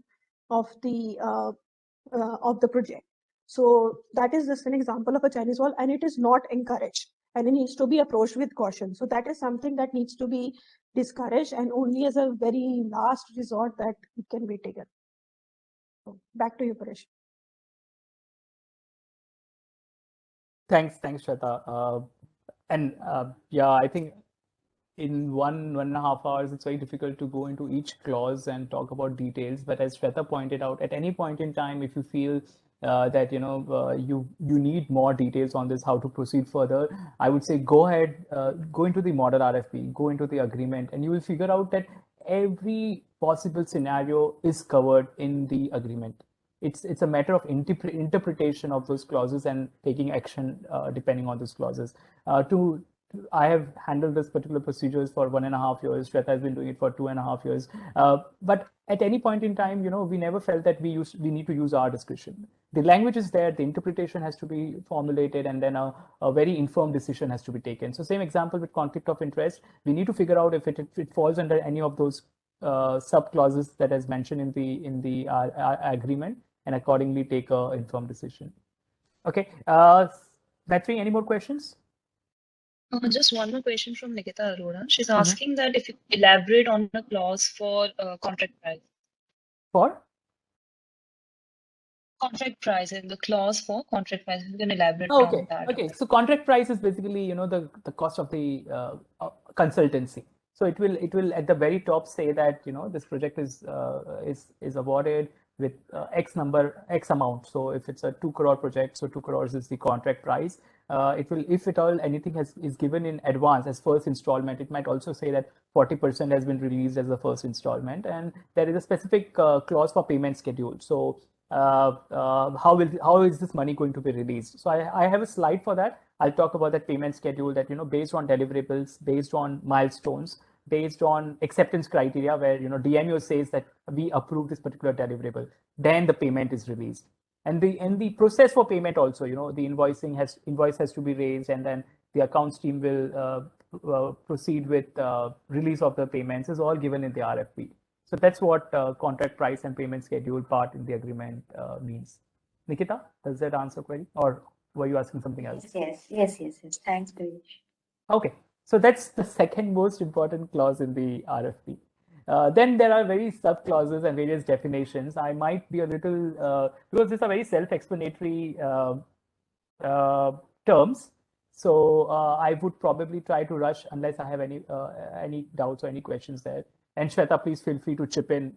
project. So that is just an example of a Chinese wall, and it is not encouraged, and it needs to be approached with caution. So that is something that needs to be discouraged, and only as a very last resort that it can be taken. So back to you, Paresh.
Thanks, Shweta. Yeah, I think in 1.5 hours, it's very difficult to go into each clause and talk about details. But as Shweta pointed out, at any point in time, if you feel that you need more details on this, how to proceed further, I would say go ahead, go into the Model RFP, go into the agreement, and you will figure out that every possible scenario is covered in the agreement. It's a matter of interpretation of those clauses and taking action depending on those clauses. I have handled this particular procedures for 1.5 years. Shweta has been doing it for 2.5 years. But at any point in time, we never felt that we need to use our discretion. The language is there, the interpretation has to be formulated, and then a very informed decision has to be taken. So same example with conflict of interest, we need to figure out if it falls under any of those sub clauses that is mentioned in the agreement, and accordingly take an informed decision. Okay, Maitri, any more questions?
Just one more question from Nikita Arora. She's asking that if you elaborate on the clause for contract price.
For? Contract
price, and the clause for contract price. You can elaborate on that.
Okay. So contract price is basically, the cost of the consultancy. So it will at the very top say that this project is awarded with X amount. So if it's a 2 crore project, so 2 crores is the contract price. It will, if at all anything is given in advance as first installment, it might also say that 40% has been released as the first installment, and there is a specific clause for payment schedule. So how is this money going to be released? So I have a slide for that. I'll talk about that payment schedule that based on deliverables, based on milestones, based on acceptance criteria, where DMO says that we approve this particular deliverable, then the payment is released. And the process for payment also, the invoice has to be raised, and then the accounts team will proceed with release of the payments, is all given in the RFP. So that's what contract price and payment schedule part in the agreement means. Nikita, does that answer query, or were you asking something else?
Yes. Thanks, Paresh.
Okay, so that's the second most important clause in the RFP. Then there are very sub clauses and various definitions. I might be a little because these are very self-explanatory terms. So I would probably try to rush unless I have any doubts or any questions there. And Shweta, please feel free to chip in.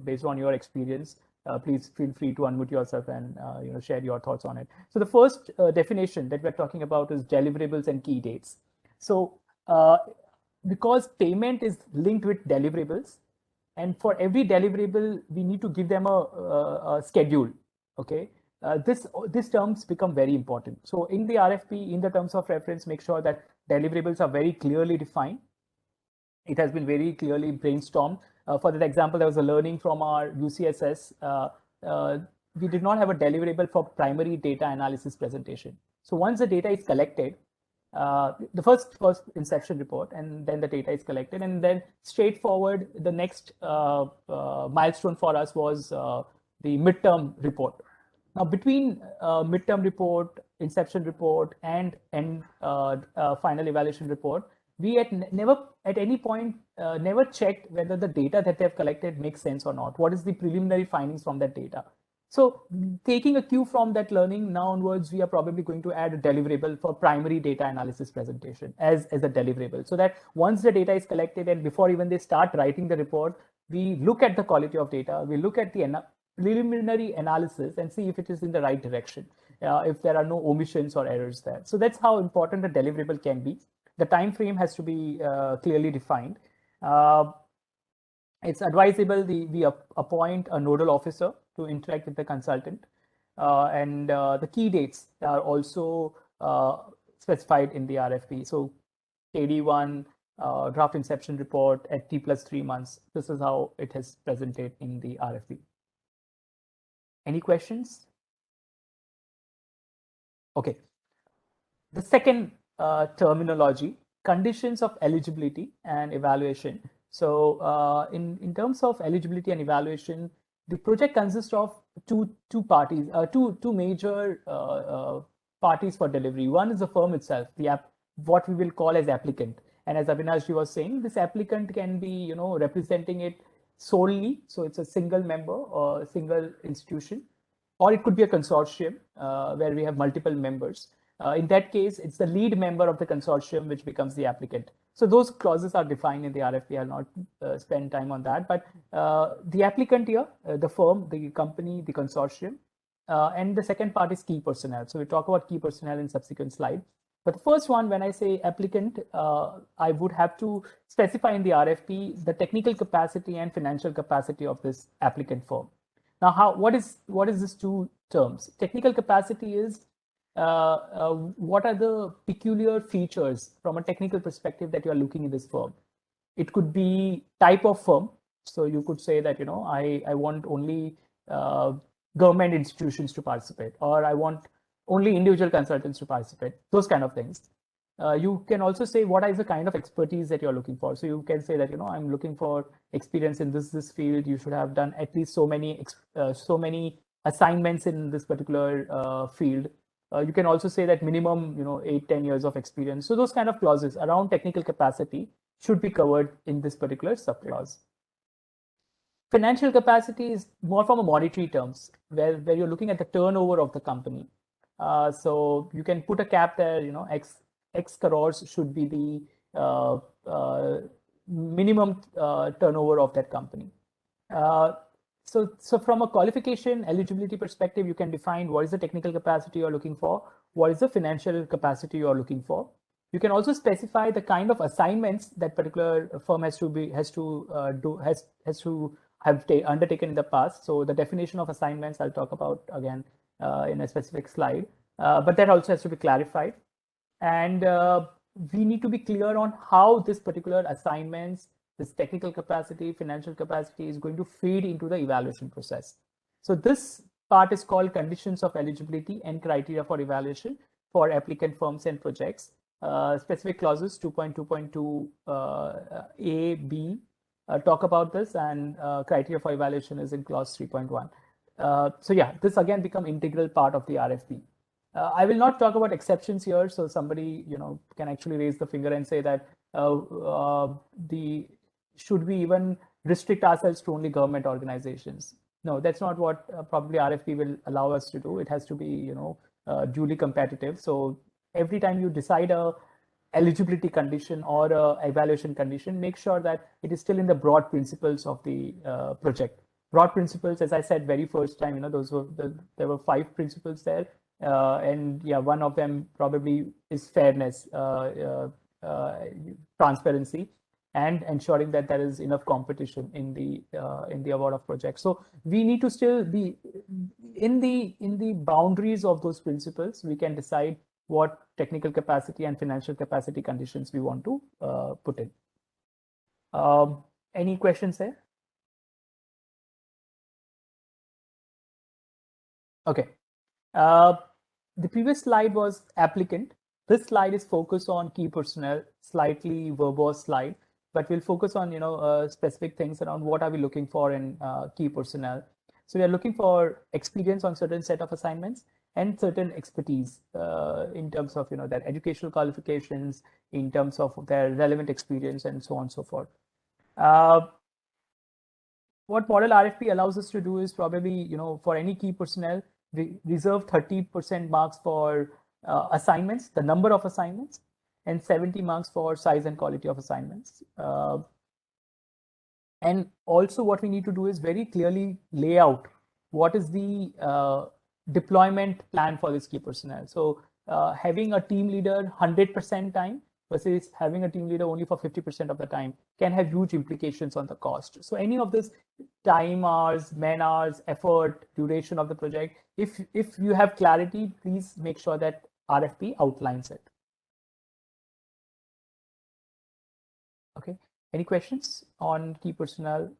Based on your experience, please feel free to unmute yourself and share your thoughts on it. So the first definition that we're talking about is deliverables and key dates. So because payment is linked with deliverables, and for every deliverable we need to give them a schedule. Okay, these terms become very important. So in the RFP, in the terms of reference, make sure that deliverables are very clearly defined. It has been very clearly brainstormed. For that example, there was a learning from our UCSS. We did not have a deliverable for primary data analysis presentation. So once the data is collected, the first inception report, and then the data is collected, and then straightforward, the next milestone for us was the midterm report. Now, between midterm report, inception report, and final evaluation report, we never at any point never checked whether the data that they have collected makes sense or not. What is the preliminary findings from that data? So taking a cue from that learning, now onwards, we are probably going to add a deliverable for primary data analysis presentation as a deliverable, so that once the data is collected and before even they start writing the report, we look at the quality of data, we look at the preliminary analysis and see if it is in the right direction, if there are no omissions or errors there. So that's how important a deliverable can be. The time frame has to be clearly defined. It's advisable we appoint a nodal officer to interact with the consultant, and the key dates are also specified in the RFP. So KD1, draft inception report at T plus 3 months. This is how it is presented in the RFP. Any questions? Okay. The second terminology, conditions of eligibility and evaluation. So in terms of eligibility and evaluation, the project consists of two major parties for delivery. One is the firm itself, what we will call as applicant. And as Avinash was saying, this applicant can be representing it solely. So it's a single member or a single institution, or it could be a consortium where we have multiple members. In that case, it's the lead member of the consortium which becomes the applicant. So those clauses are defined in the RFP. I'll not spend time on that. But the applicant here, the firm, the company, the consortium, and the second part is key personnel. So we talk about key personnel in subsequent slide. But the first one, when I say applicant, I would have to specify in the RFP the technical capacity and financial capacity of this applicant firm. Now, what is these two terms? Technical capacity is what are the peculiar features from a technical perspective that you are looking in this firm. It could be type of firm. So you could say that, I want only government institutions to participate, or I want only individual consultants to participate, those kind of things. You can also say what is the kind of expertise that you're looking for. So you can say that, I'm looking for experience in this field. You should have done at least so many assignments in this particular field. You can also say that minimum, 8-10 years of experience. So those kind of clauses around technical capacity should be covered in this particular subclause. Financial capacity is more from a monetary terms, where you're looking at the turnover of the company. So you can put a cap there, X crores should be the minimum turnover of that company. So from a qualification eligibility perspective, you can define what is the technical capacity you're looking for, what is the financial capacity you're looking for. You can also specify the kind of assignments that particular firm has to have undertaken in the past. So the definition of assignments I'll talk about again in a specific slide, but that also has to be clarified. And we need to be clear on how this particular assignments, this technical capacity, financial capacity is going to feed into the evaluation process. So this part is called conditions of eligibility and criteria for evaluation for applicant firms and projects. Specific clauses 2.2.2 A, B talk about this, and criteria for evaluation is in clause 3.1. So yeah, this again become integral part of the RFP. I will not talk about exceptions here. So somebody, can actually raise the finger and say that should we even restrict ourselves to only government organizations? No, that's not what probably RFP will allow us to do. It has to be, duly competitive. So every time you decide a eligibility condition or a evaluation condition, make sure that it is still in the broad principles of the project. Broad principles, as I said very first time, there were 5 principles there. And yeah, one of them probably is fairness, transparency, and ensuring that there is enough competition in the award of projects. So we need to still be in the boundaries of those principles. We can decide what technical capacity and financial capacity conditions we want to put in. Any questions there? Okay. The previous slide was applicant. This slide is focused on key personnel, slightly verbose slide, but we'll focus on specific things around what are we looking for in key personnel. So we are looking for experience on certain set of assignments and certain expertise in terms of their educational qualifications, in terms of their relevant experience, and so on and so forth. What Model RFP allows us to do is probably for any key personnel, we reserve 30% marks for assignments, the number of assignments, and 70 marks for size and quality of assignments. And also what we need to do is very clearly lay out what is the deployment plan for this key personnel. So having a team leader 100% time versus having a team leader only for 50% of the time can have huge implications on the cost. So any of this time hours, man hours, effort, duration of the project, if you have clarity, please make sure that RFP outlines it. Okay, any questions on key personnel?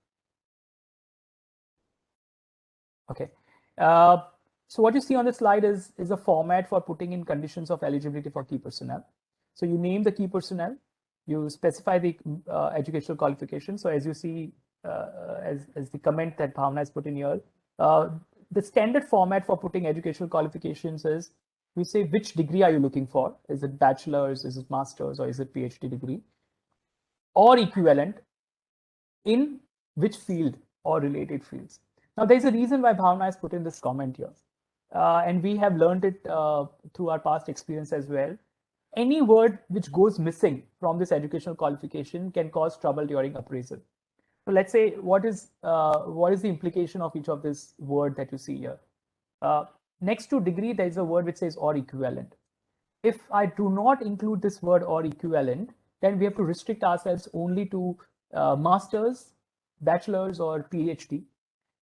Okay, so what you see on the slide is a format for putting in conditions of eligibility for key personnel. So you name the key personnel, you specify the educational qualification. So as you see, as the comment that Bhavna has put in here, the standard format for putting educational qualifications is we say which degree are you looking for? Is it bachelor's, is it master's, or is it PhD degree? Or equivalent in which field or related fields. Now, there's a reason why Bhavna has put in this comment here. And we have learned it through our past experience as well. Any word which goes missing from this educational qualification can cause trouble during appraisal. So let's say, what is the implication of each of this word that you see here? Next to degree, there is a word which says or equivalent. If I do not include this word or equivalent, then we have to restrict ourselves only to master's, bachelor's, or PhD.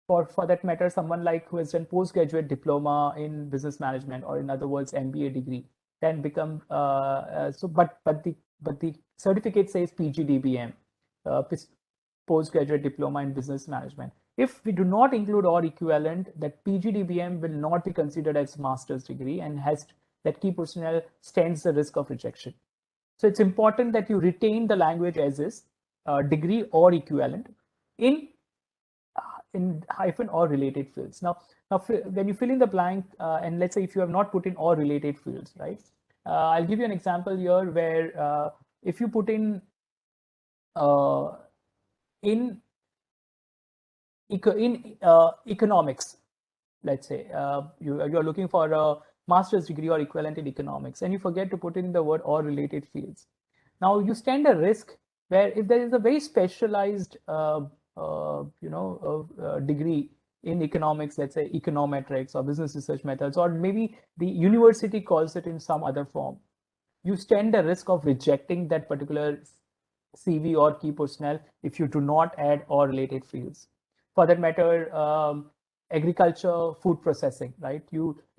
For that matter, someone like who has done postgraduate diploma in business management, or in other words, MBA degree, then become but the certificate says PGDBM, postgraduate diploma in business management. If we do not include or equivalent, that PGDBM will not be considered as master's degree, and that key personnel stands the risk of rejection. So it's important that you retain the language as is, degree or equivalent, in hyphen or related fields. Now when you fill in the blank, and let's say if you have not put in or related fields, right? I'll give you an example here where if you put in economics, let's say you're looking for a master's degree or equivalent in economics, and you forget to put in the word or related fields. Now you stand a risk where if there is a very specialized degree in economics, let's say econometrics or business research methods, or maybe the university calls it in some other form, you stand a risk of rejecting that particular CV or key personnel if you do not add or related fields. For that matter, agriculture, food processing, right?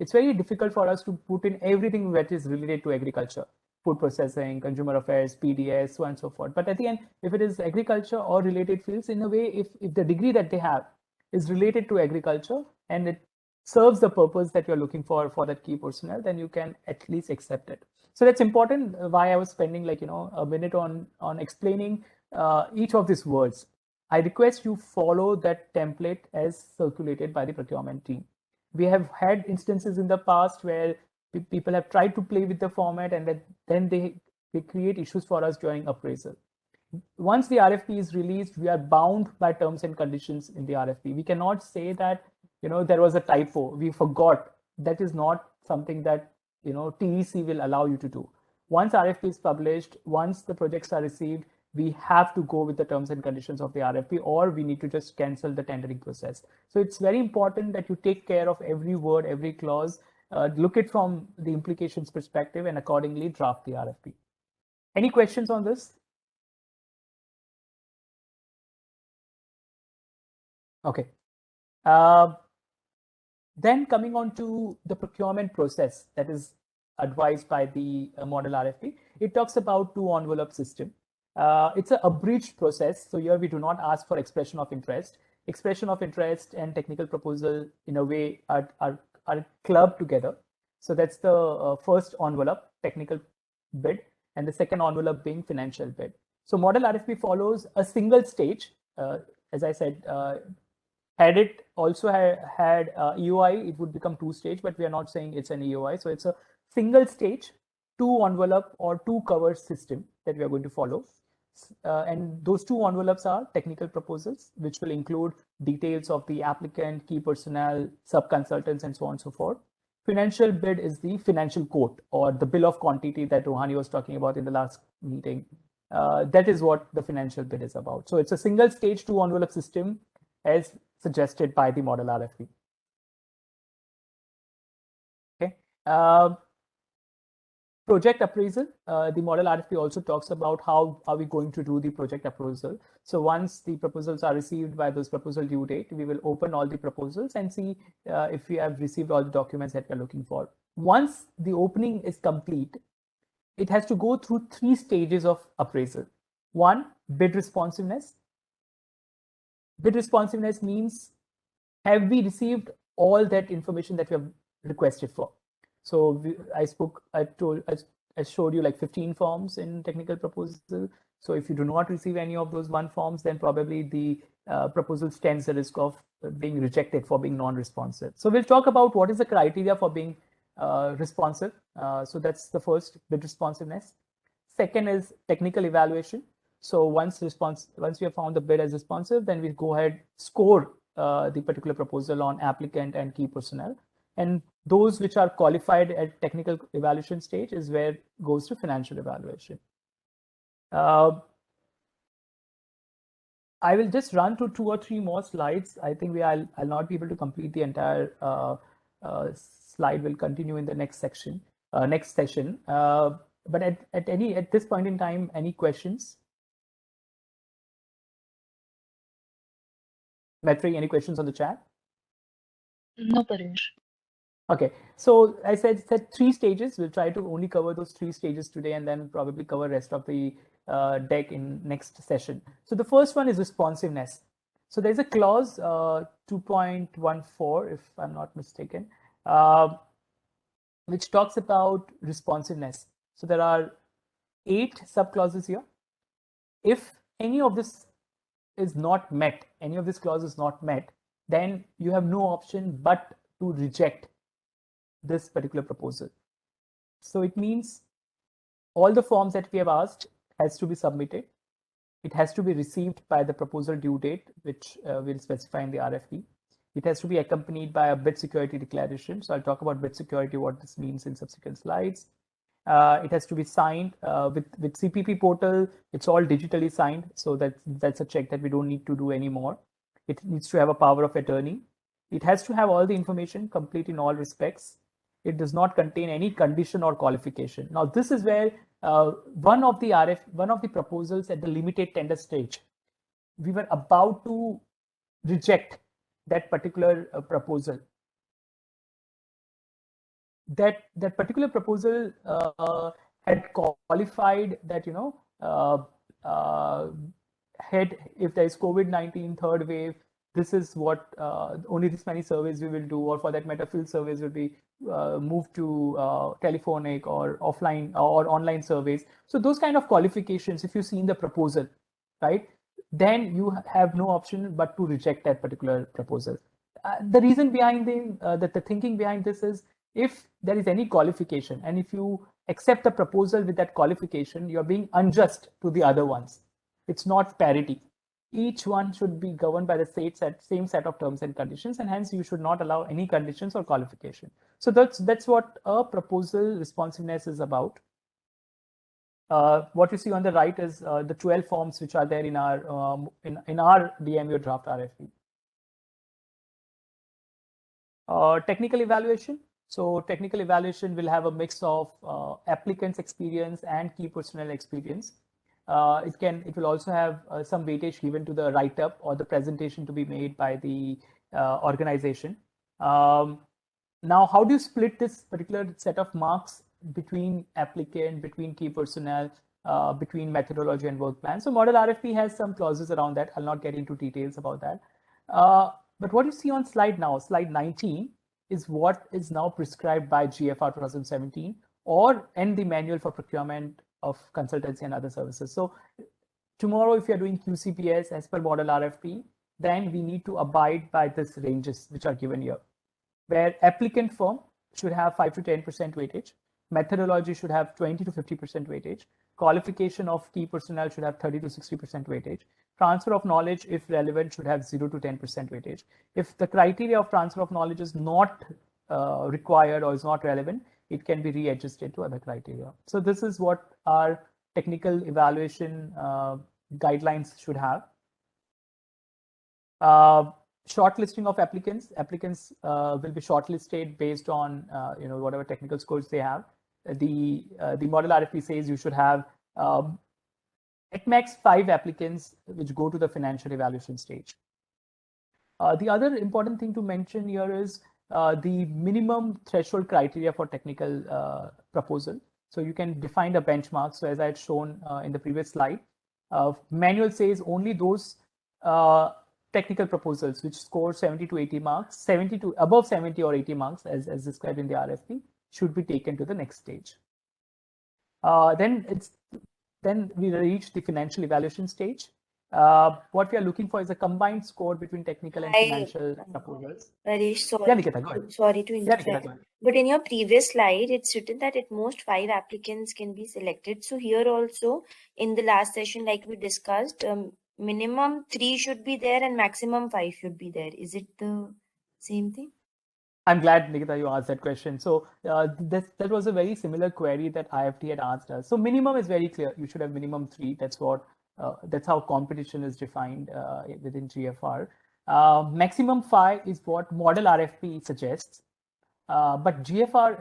It's very difficult for us to put in everything that is related to agriculture, food processing, consumer affairs, PDS, so on and so forth. But at the end, if it is agriculture or related fields, in a way, if the degree that they have is related to agriculture and it serves the purpose that you're looking for that key personnel, then you can at least accept it. So that's important, why I was spending a minute on explaining each of these words. I request you follow that template as circulated by the procurement team. We have had instances in the past where people have tried to play with the format, and then they create issues for us during appraisal. Once the RFP is released, we are bound by terms and conditions in the RFP. We cannot say that there was a typo, we forgot. That is not something that TEC will allow you to do. Once RFP is published, once the projects are received, we have to go with the terms and conditions of the RFP, or we need to just cancel the tendering process. So it's very important that you take care of every word, every clause, look at from the implications perspective, and accordingly draft the RFP. Any questions on this? Okay. Then coming on to the procurement process that is advised by the model RFP, it talks about two envelope system. It's an abridged process. So here we do not ask for expression of interest. Expression of interest and technical proposal in a way are clubbed together. So that's the first envelope, technical bid, and the second envelope being financial bid. So model RFP follows a single stage. As I said, had it also had EOI, it would become two stage, but we are not saying it's an EOI. So it's a single stage, two envelope or two cover system that we are going to follow. And those two envelopes are technical proposals, which will include details of the applicant, key personnel, sub-consultants, and so on and so forth. Financial bid is the financial quote or the bill of quantity that Rohani was talking about in the last meeting. That is what the financial bid is about. So it's a single stage, two envelope system as suggested by the model RFP. Project appraisal, the model RFP also talks about how are we going to do the project appraisal. So once the proposals are received by this proposal due date, we will open all the proposals and see if we have received all the documents that we're looking for. Once the opening is complete, it has to go through 3 stages of appraisal. One, bid responsiveness. Bid responsiveness means, have we received all that information that we have requested for? So I showed you like 15 forms in technical proposal. So if you do not receive any of those 1 forms, then probably the proposal stands the risk of being rejected for being non-responsive. So we'll talk about what is the criteria for being responsive. So that's the first, bid responsiveness. Second is technical evaluation. So once we have found the bid as responsive, then we go ahead, score the particular proposal on applicant and key personnel. And those which are qualified at technical evaluation stage is where it goes to financial evaluation. I will just run through 2 or 3 more slides. I think I'll not be able to complete the entire slide. Will continue in the next section, next session. But at this point in time, any questions? Maitri, any questions on the chat?
No, Paresh.
Okay, so I said 3 stages. We'll try to only cover those 3 stages today, and then probably cover rest of the deck in next session. So the first one is responsiveness. So there's a clause 2.14, if I'm not mistaken, which talks about responsiveness. So there are 8 subclauses here. If any of this is not met, any of this clause is not met, then you have no option but to reject this particular proposal. So it means all the forms that we have asked has to be submitted. It has to be received by the proposal due date, which we'll specify in the RFP. It has to be accompanied by a bid security declaration. So I'll talk about bid security, what this means in subsequent slides. It has to be signed with CPP portal. It's all digitally signed. So that's a check that we don't need to do anymore. It needs to have a power of attorney. It has to have all the information complete in all respects. It does not contain any condition or qualification. Now, this is where one of the proposals at the limited tender stage, we were about to reject that particular proposal. That particular proposal had qualified that, you know, if there is COVID-19 third wave, this is what only this many surveys we will do, or for that matter, field surveys will be moved to telephonic or offline or online surveys. So those kind of qualifications, if you see in the proposal, right, then you have no option but to reject that particular proposal. The reason behind the thinking behind this is, if there is any qualification and if you accept the proposal with that qualification, you're being unjust to the other ones. It's not parity. Each one should be governed by the same set of terms and conditions, and hence you should not allow any conditions or qualification. So that's what a proposal responsiveness is about. What you see on the right is the 12 forms which are there in our DMO draft RFP. Technical evaluation. So technical evaluation will have a mix of applicants' experience and key personnel experience. It will also have some weightage given to the write-up or the presentation to be made by the organization. Now, how do you split this particular set of marks between applicant, between key personnel, between methodology and work plan? So model RFP has some clauses around that. I'll not get into details about that. But what you see on slide 19, is what is now prescribed by GFR 2017 or in the manual for procurement of consultancy and other services. So tomorrow, if you're doing QCPS as per model RFP, then we need to abide by these ranges which are given here, where applicant firm should have 5 to 10% weightage, methodology should have 20 to 50% weightage, qualification of key personnel should have 30 to 60% weightage, transfer of knowledge, if relevant, should have 0 to 10% weightage. If the criteria of transfer of knowledge is not required or is not relevant, it can be readjusted to other criteria. So this is what our technical evaluation guidelines should have. shortlisting of applicants. Applicants will be shortlisted based on whatever technical scores they have. The model RFP says you should have at max 5 applicants which go to the financial evaluation stage. The other important thing to mention here is the minimum threshold criteria for technical proposal. So you can define the benchmark. So as I had shown in the previous slide, manual says only those technical proposals which score 70 to 80 marks, above 70 or 80 marks as described in the RFP should be taken to the next stage. Then we reach the financial evaluation stage. What we are looking for is a combined score between technical and financial proposals.
Paresh, sorry.
Yeah, Nikita, go ahead.
Sorry to interrupt.
Yeah, Nikita, go ahead.
But in your previous slide, it's written that at most 5 applicants can be selected. So here also, in the last session, like we discussed, minimum 3 should be there and maximum 5 should be there. Is it the same thing?
I'm glad, Nikita, you asked that question. So that was a very similar query that IFT had asked us. So minimum is very clear. You should have minimum 3. That's how competition is defined within GFR. Maximum 5 is what model RFP suggests. But GFR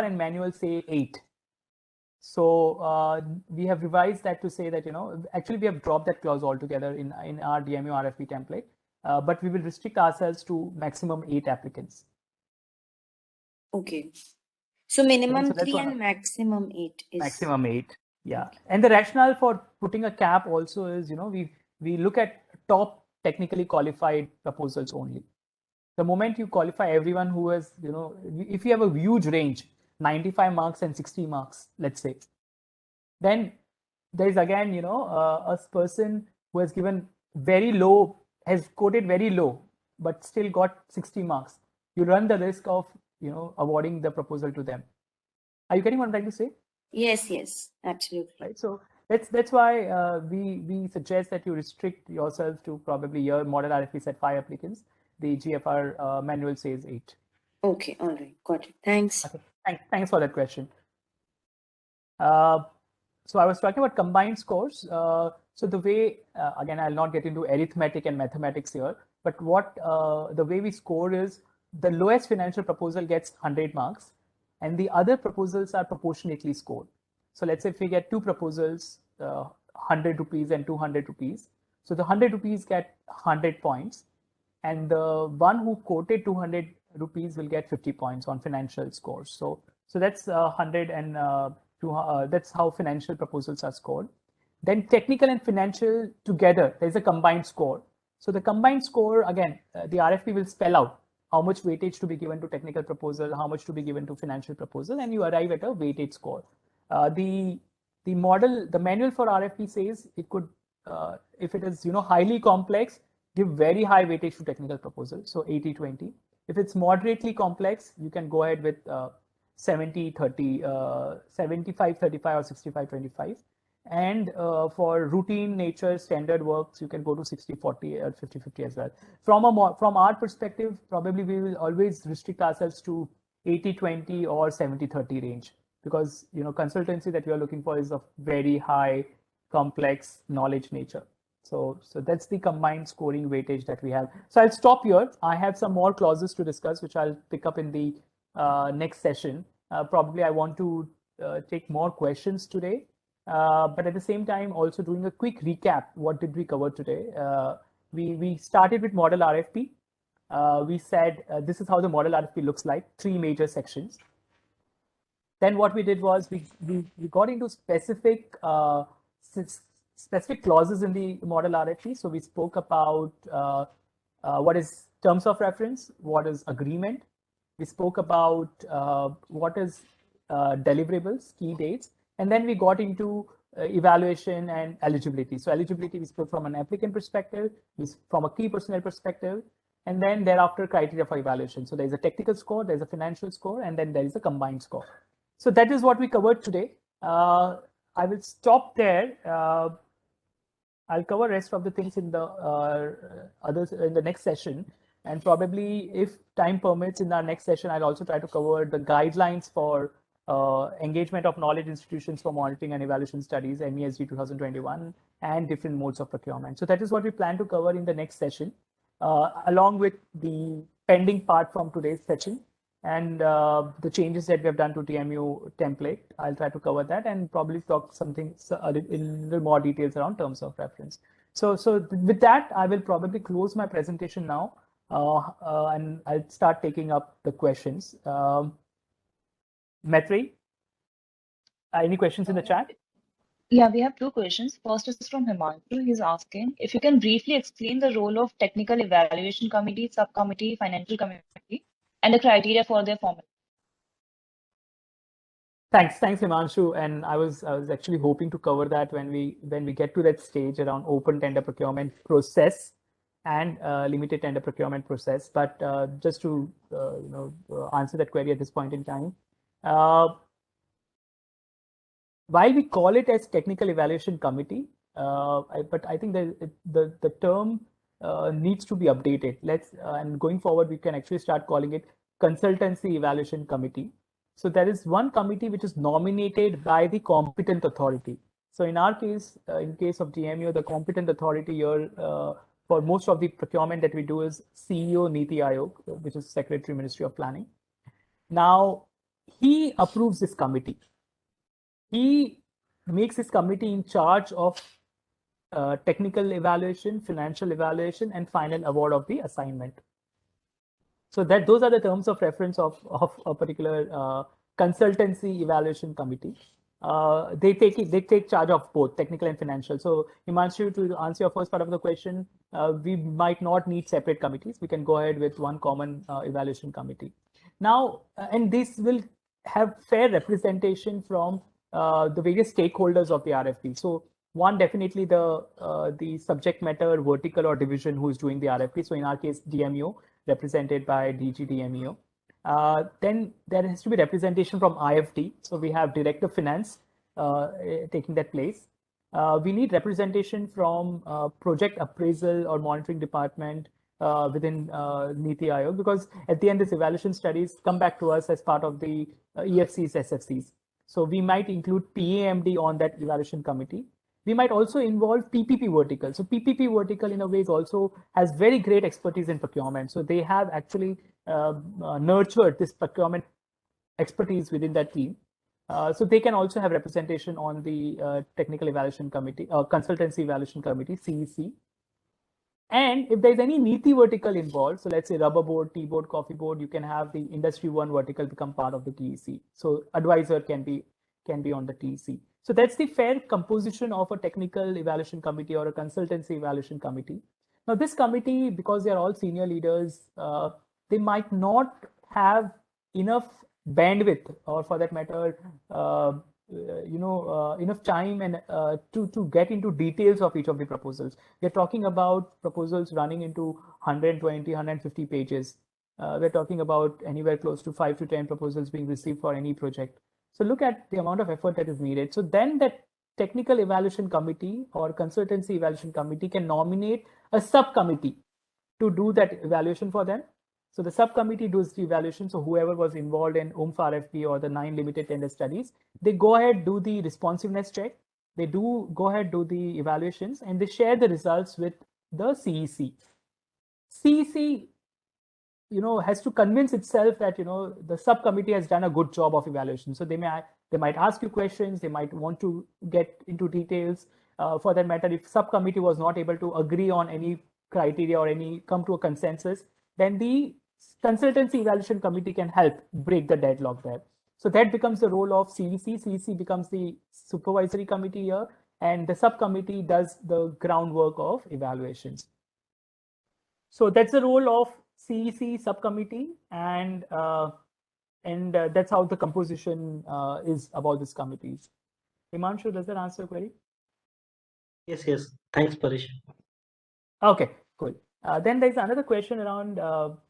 and manual say 8. So we have revised that to say that, actually we have dropped that clause altogether in our DMU RFP template. But we will restrict ourselves to maximum 8 applicants.
Okay. So minimum
So that's
3 and maximum 8 is.
Maximum 8. Yeah. Okay. And the rationale for putting a cap also is, we look at top technically qualified proposals only. The moment you qualify everyone who has, if you have a huge range, 95 marks and 60 marks, let's say, then there is again, a person who has given very low, has quoted very low, but still got 60 marks. You run the risk of, awarding the proposal to them. Are you getting what I'm trying to say?
Yes, absolutely.
Right. So that's why we suggest that you restrict yourself to probably your model RFP said 5 applicants. The GFR manual says 8.
Okay, all right, got it. Thanks.
Okay. Thanks for that question. So I was talking about combined scores. So the way, again, I'll not get into arithmetic and mathematics here, but the way we score is the lowest financial proposal gets 100 marks and the other proposals are proportionately scored. So let's say if we get 2 proposals, 100 rupees and 200 rupees. So the 100 rupees get 100 points and the one who quoted 200 rupees will get 50 points on financial scores. So that's 100 and that's how financial proposals are scored. Then technical and financial together, there's a combined score. So the combined score, again, the RFP will spell out how much weightage to be given to technical proposal, how much to be given to financial proposal, and you arrive at a weightage score. The manual for RFP says it could, if it is highly complex, give very high weightage to technical proposal, so 80-20. If it's moderately complex, you can go ahead with 70-30, 75-35 or 65-25. And for routine nature standard works, you can go to 60-40 or 50-50 as well. From our perspective, probably we will always restrict ourselves to 80-20 or 70-30 range, because consultancy that we are looking for is of very high complex knowledge nature. So that's the combined scoring weightage that we have. So I'll stop here. I have some more clauses to discuss, which I'll pick up in the next session. Probably I want to take more questions today, but at the same time also doing a quick recap. What did we cover today? We started with model RFP. We said this is how the model RFP looks like, 3 major sections. Then what we did was we got into specific clauses in the model RFP. So we spoke about what is terms of reference, what is agreement. We spoke about what is deliverables, key dates, and then we got into evaluation and eligibility. So eligibility we spoke from an applicant perspective, from a key personnel perspective, and then thereafter criteria for evaluation. So there's a technical score, there's a financial score, and then there is a combined score. So that is what we covered today. I will stop there. I'll cover rest of the things in the others in the next session, and probably if time permits in our next session, I'll also try to cover the guidelines for engagement of knowledge institutions for monitoring and evaluation studies, MESG 2021, and different modes of procurement. So that is what we plan to cover in the next session. along with the pending part from today's session and the changes that we have done to TMU template. I'll try to cover that and probably talk something in little more details around terms of reference. So with that, I will probably close my presentation now, and I'll start taking up the questions. Metri, any questions in the chat?
Yeah, we have two questions. First is from Himanshu. He's asking if you can briefly explain the role of technical evaluation committee, subcommittee, financial committee, and the criteria for their formation.
Thanks, Himanshu. And I was actually hoping to cover that when we get to that stage around open tender procurement process and limited tender procurement process. But just to answer that query at this point in time, while we call it as technical evaluation committee, but I think the term needs to be updated. And going forward, we can actually start calling it consultancy evaluation committee. So there is one committee which is nominated by the competent authority. So in our case, in case of DMU, the competent authority here for most of the procurement that we do is CEO Niti Aayog, which is Secretary Ministry of Planning. Now, he approves this committee. He makes this committee in charge of technical evaluation, financial evaluation, and final award of the assignment. So those are the terms of reference of a particular consultancy evaluation committee. They take charge of both technical and financial. So Himanshu, to answer your first part of the question, we might not need separate committees. We can go ahead with one common evaluation committee. Now, and this will have fair representation from the various stakeholders of the RFP. So one, definitely the subject matter vertical or division who is doing the RFP. So in our case, DMU, represented by DG DMU. Then there has to be representation from IFT. So we have Director of Finance taking that place. We need representation from project appraisal or monitoring department within Niti Aayog, because at the end, this evaluation studies come back to us as part of the EFCs, SFCs. So we might include PAMD on that evaluation committee. We might also involve PPP vertical. So PPP vertical in a way also has very great expertise in procurement. So they have actually nurtured this procurement expertise within that team. So they can also have representation on the technical evaluation committee, consultancy evaluation committee, CEC. And if there's any Niti vertical involved, so let's say rubber board, tea board, coffee board, you can have the industry one vertical become part of the TEC. So advisor can be on the TEC. So that's the fair composition of a technical evaluation committee or a consultancy evaluation committee. Now this committee, because they are all senior leaders, they might not have enough bandwidth, or for that matter, enough time and to get into details of each of the proposals. We're talking about proposals running into 120, 150 pages. We're talking about anywhere close to 5 to 10 proposals being received for any project. So look at the amount of effort that is needed. So then that technical evaluation committee or consultancy evaluation committee can nominate a subcommittee to do that evaluation for them. So the subcommittee does the evaluation. So whoever was involved in OMF RFP or the 9 limited tender studies, they go ahead, do the responsiveness check. They do go ahead, do the evaluations, and they share the results with the CEC. CEC, has to convince itself that, the subcommittee has done a good job of evaluation. So they might ask you questions. They might want to get into details. For that matter, if subcommittee was not able to agree on any criteria or come to a consensus, then the consultancy evaluation committee can help break the deadlock there. So that becomes the role of CEC. CEC becomes the supervisory committee here, and the subcommittee does the groundwork of evaluations. So that's the role of CEC subcommittee, and that's how the composition is about this committees. Himanshu, does that answer the query?
Yes. Thanks, Paresh.
Okay, cool. Then there's another question around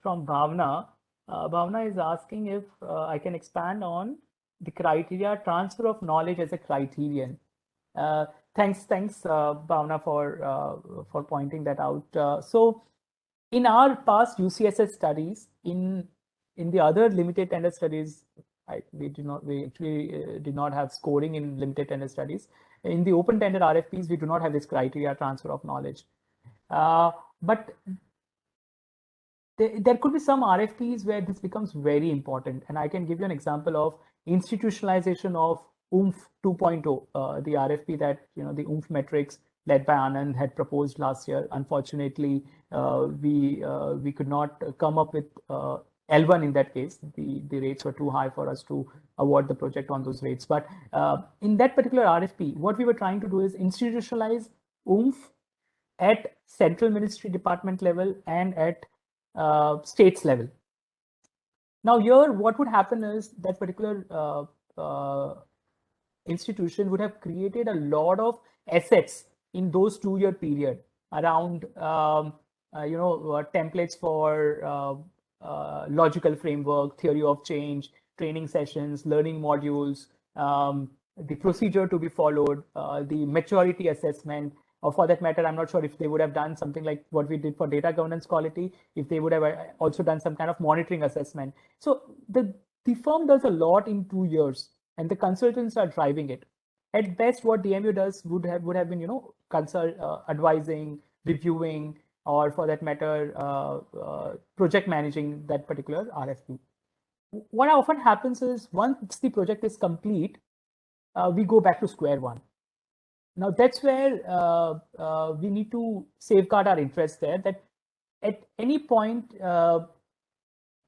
from Bhavna. Bhavna is asking if I can expand on the criteria, transfer of knowledge as a criterion. Thanks, Bhavna, for pointing that out. So in our past UCSS studies, in the other limited tender studies, we actually did not have scoring in limited tender studies. In the open tender RFPs, we do not have this criteria, transfer of knowledge. But there could be some RFPs where this becomes very important. And I can give you an example of institutionalization of OOMF 2.0, the RFP that, the OOMF metrics led by Anand had proposed last year. Unfortunately, we could not come up with L1 in that case. The rates were too high for us to award the project on those rates. But in that particular RFP, what we were trying to do is institutionalize OOMF at central ministry department level and at states level. Now here, what would happen is that particular institution would have created a lot of assets in those 2-year period around, templates for logical framework, theory of change, training sessions, learning modules, the procedure to be followed, the maturity assessment, or for that matter, I'm not sure if they would have done something like what we did for data governance quality, if they would have also done some kind of monitoring assessment. So the firm does a lot in 2 years, and the consultants are driving it. At best, what DMU does would have been, advising, reviewing, or for that matter, project managing that particular RFP. What often happens is once the project is complete, we go back to square one. Now that's where we need to safeguard our interests there, that at any point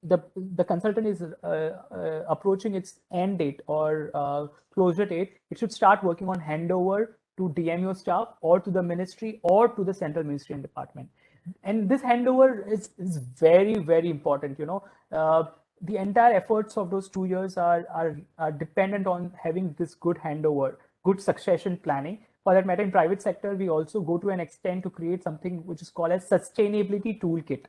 the consultant is approaching its end date or closure date, it should start working on handover to DMO staff or to the ministry or to the central ministry and department. And this handover is very, very important. The entire efforts of those 2 years are dependent on having this good handover, good succession planning. For that matter, in private sector, we also go to an extent to create something which is called as sustainability toolkit,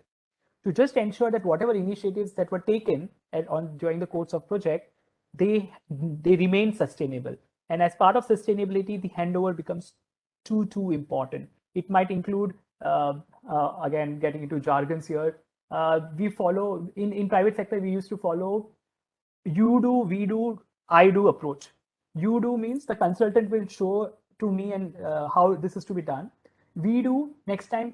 to just ensure that whatever initiatives that were taken during the course of project, they remain sustainable. And as part of sustainability, the handover becomes too important. It might include, again, getting into jargons here, we follow, in private sector, we used to follow you do, we do, I do approach. You do means the consultant will show to me and how this is to be done. We do, next time,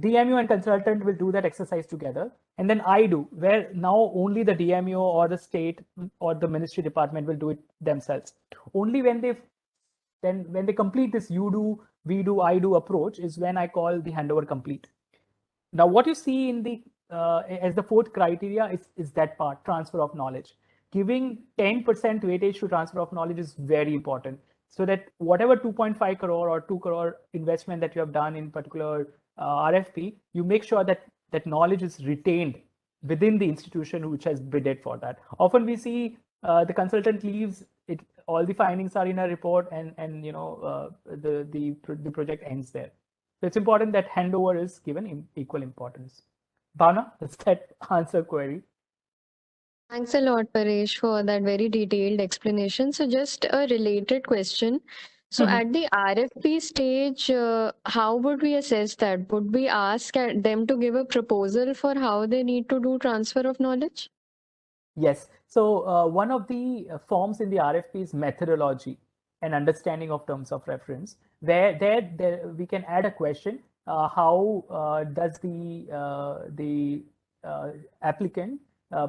DMO and consultant will do that exercise together. And then I do, where now only the DMO or the state or the ministry department will do it themselves. Only when they complete this you do, we do, I do approach is when I call the handover complete. Now, what you see in the as the fourth criteria is that part, transfer of knowledge. Giving 10% weightage to transfer of knowledge is very important, so that whatever 2.5 crore or 2 crore investment that you have done in particular RFP, you make sure that that knowledge is retained within the institution which has bidded for that. Often we see the consultant leaves, all the findings are in a report, and the project ends there. So it's important that handover is given equal importance. Bhavna, does that answer query?
Thanks a lot, Paresh, for that very detailed explanation. So just a related question. So at the RFP stage, how would we assess that? Would we ask them to give a proposal for how they need to do transfer of knowledge?
Yes. So one of the forms in the RFP is methodology and understanding of terms of reference. There we can add a question. How does the applicant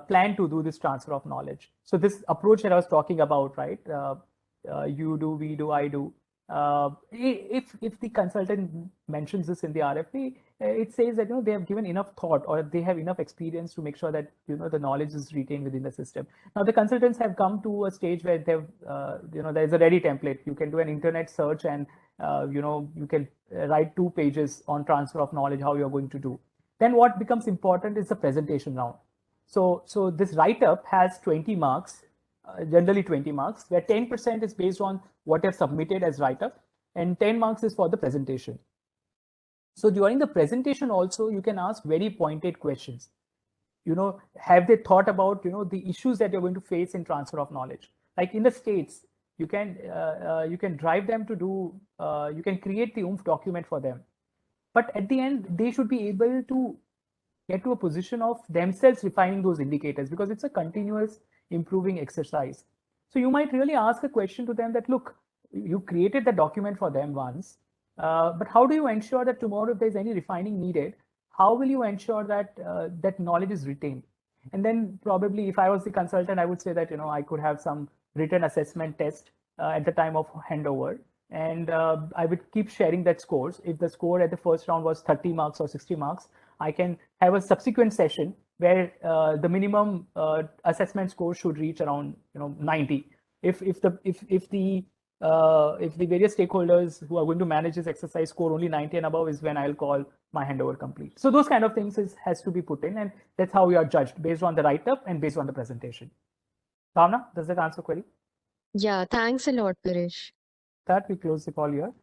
plan to do this transfer of knowledge? So this approach that I was talking about, right? You do, we do, I do. If the consultant mentions this in the RFP, it says that they have given enough thought or they have enough experience to make sure that the knowledge is retained within the system. Now the consultants have come to a stage where they've there is a ready template. You can do an internet search and you can write 2 pages on transfer of knowledge, how you're going to do. Then what becomes important is the presentation round. So this write-up has 20 marks. Generally 20 marks, where 10% is based on what you have submitted as write-up and 10 marks is for the presentation. So during the presentation also, you can ask very pointed questions. Have they thought about, the issues that you're going to face in transfer of knowledge? Like in the States, you can drive them to do, you can create the OOMF document for them. But at the end, they should be able to get to a position of themselves refining those indicators, because it's a continuous improving exercise. So you might really ask a question to them that, look, you created the document for them once, but how do you ensure that tomorrow if there's any refining needed, how will you ensure that that knowledge is retained? And then probably if I was the consultant, I would say that, I could have some written assessment test at the time of handover. And I would keep sharing that scores. If the score at the first round was 30 marks or 60 marks, I can have a subsequent session where the minimum assessment score should reach around 90. If the various stakeholders who are going to manage this exercise score only 90 and above, is when I'll call my handover complete. So those kind of things has to be put in, and that's how we are judged, based on the write-up and based on the presentation. Bhavna, does that answer query?
Yeah, thanks a lot, Paresh.
That we close the call here.